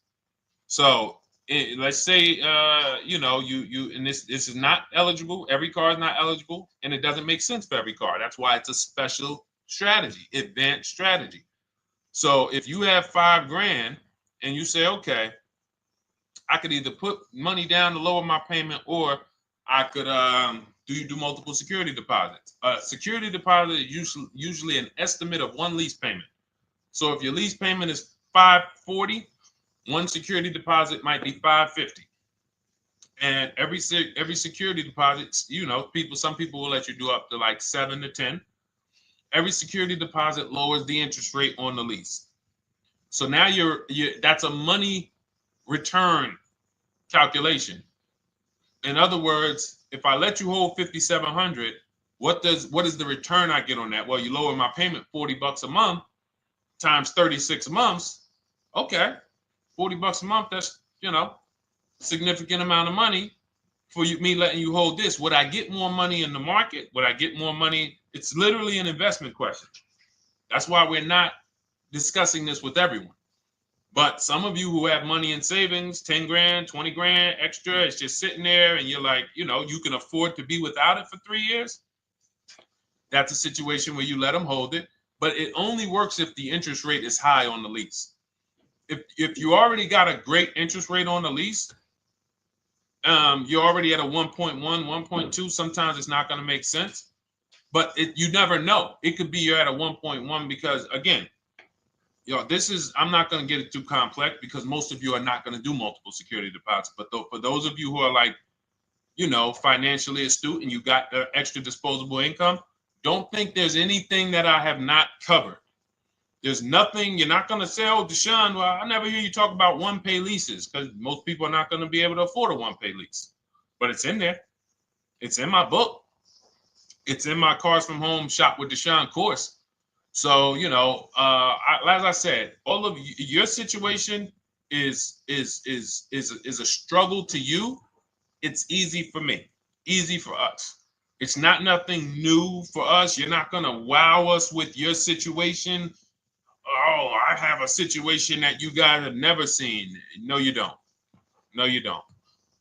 Speaker 1: So let's say, and this is not eligible. Every car is not eligible, and it doesn't make sense for every car. That's why it's a special strategy, advanced strategy. So if you have $5,000 and you say, okay, I could either put money down to lower my payment, or I could do multiple security deposits. Security deposit is usually an estimate of one lease payment. So if your lease payment is $540, one security deposit might be $550. And every security deposit, some people will let you do up to like 7 to 10. Every security deposit lowers the interest rate on the lease. So now that's a money return calculation. In other words, if I let you hold $5,700, what is the return I get on that? Well, you lower my payment $40 a month times 36 months. Okay, $40 a month. That's significant amount of money for me letting you hold this. Would I get more money in the market? Would I get more money? It's literally an investment question. That's why we're not discussing this with everyone. But some of you who have money in savings, 10 grand, 20 grand extra, it's just sitting there, and you're like, you can afford to be without it for 3 years. That's a situation where you let them hold it, but it only works if the interest rate is high on the lease. If you already got a great interest rate on the lease, you're already at a 1.1, 1.2. Sometimes it's not going to make sense, but you never know. It could be you're at a 1.1 because, again, I'm not going to get it too complex because most of you are not going to do multiple security deposits. But for those of you who are like, financially astute and you got the extra disposable income, don't think there's anything that I have not covered. There's nothing. You're not going to say, oh, Deshone, well, I never hear you talk about one-pay leases, because most people are not going to be able to afford a one-pay lease. But it's in there. It's in my book. It's in my Cars from Home Shop with Deshone course. So, as I said, all of your situation is a struggle to you. It's easy for me, easy for us. It's nothing new for us. You're not going to wow us with your situation. Oh, I have a situation that you guys have never seen. No, you don't. No, you don't.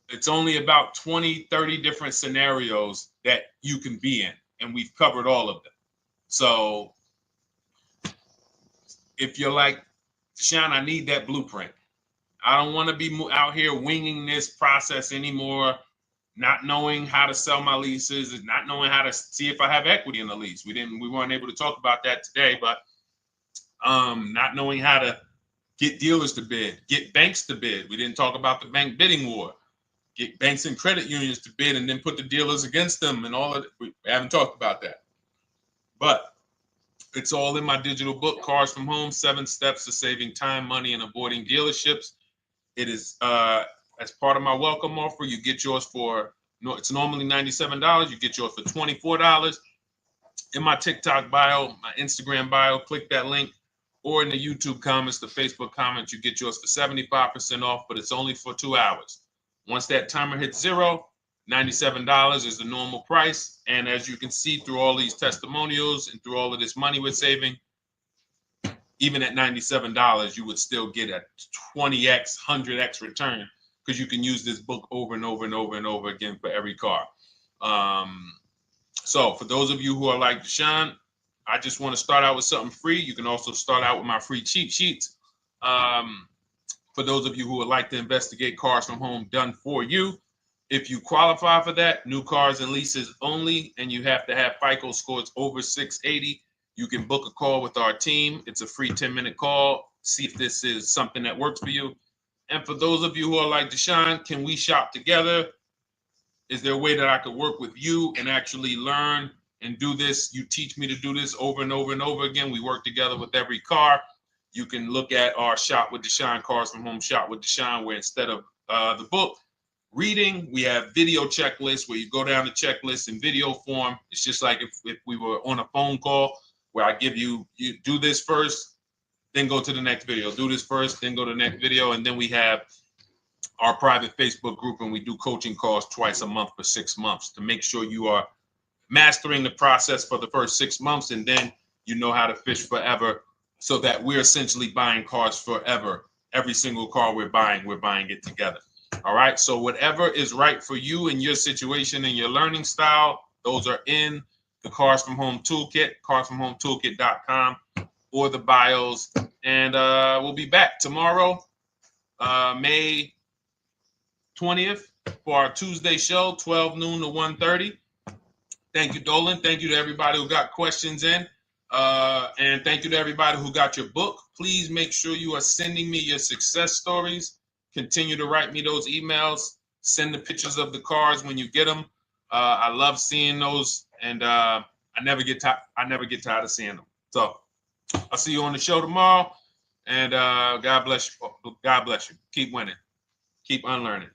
Speaker 1: It's only about 20, 30 different scenarios that you can be in, and we've covered all of them. So if you're like, Deshone, I need that blueprint. I don't want to be out here winging this process anymore, not knowing how to sell my leases and not knowing how to see if I have equity in the lease. We weren't able to talk about that today, but not knowing how to get dealers to bid, get banks to bid. We didn't talk about the bank bidding war. Get banks and credit unions to bid and then put the dealers against them and all of it. We haven't talked about that. But it's all in my digital book, Cars from Home, 7 Steps to Saving Time, Money, and Avoiding Dealerships. It is as part of my welcome offer. You get yours it's normally $97. You get yours for $24. In my TikTok bio, my Instagram bio, click that link, or in the YouTube comments, the Facebook comments, you get yours for 75% off, but it's only for 2 hours. Once that timer hits 0, $97 is the normal price. And as you can see through all these testimonials and through all of this money we're saving, even at $97, you would still get a 20x, 100x return, because you can use this book over and over and over and over again for every car. So for those of you who are like, Deshone, I just want to start out with something free, you can also start out with my free cheat sheets. For those of you who would like to investigate Cars from Home done for you, if you qualify for that, new cars and leases only, and you have to have FICO scores over 680, you can book a call with our team. It's a free 10-minute call. See if this is something that works for you. And for those of you who are like, Deshone, can we shop together? Is there a way that I could work with you and actually learn and do this? You teach me to do this over and over and over again. We work together with every car. You can look at our Shop with Deshone, Cars from Home Shop with Deshone, where instead of the book reading, we have video checklists where you go down the checklist in video form. It's just like if we were on a phone call, where I give you do this first, then go to the next video. Do this first, then go to the next video. And then we have our private Facebook group, and we do coaching calls twice a month for 6 months to make sure you are mastering the process for the first 6 months, and then you know how to fish forever so that we're essentially buying cars forever. Every single car we're buying it together. All right. So whatever is right for you and your situation and your learning style, those are in the Cars from Home Toolkit, carsfromhometoolkit.com, or the bios. And we'll be back tomorrow, May 20th, for our Tuesday show, 12 noon to 1:30. Thank you, Dolan. Thank you to everybody who got questions in. And thank you to everybody who got your book. Please make sure you are sending me your success stories. Continue to write me those emails. Send the pictures of the cars when you get them. I love seeing those, and I never get tired of seeing them. So I'll see you on the show tomorrow. And God bless you. God bless you. Keep winning. Keep unlearning.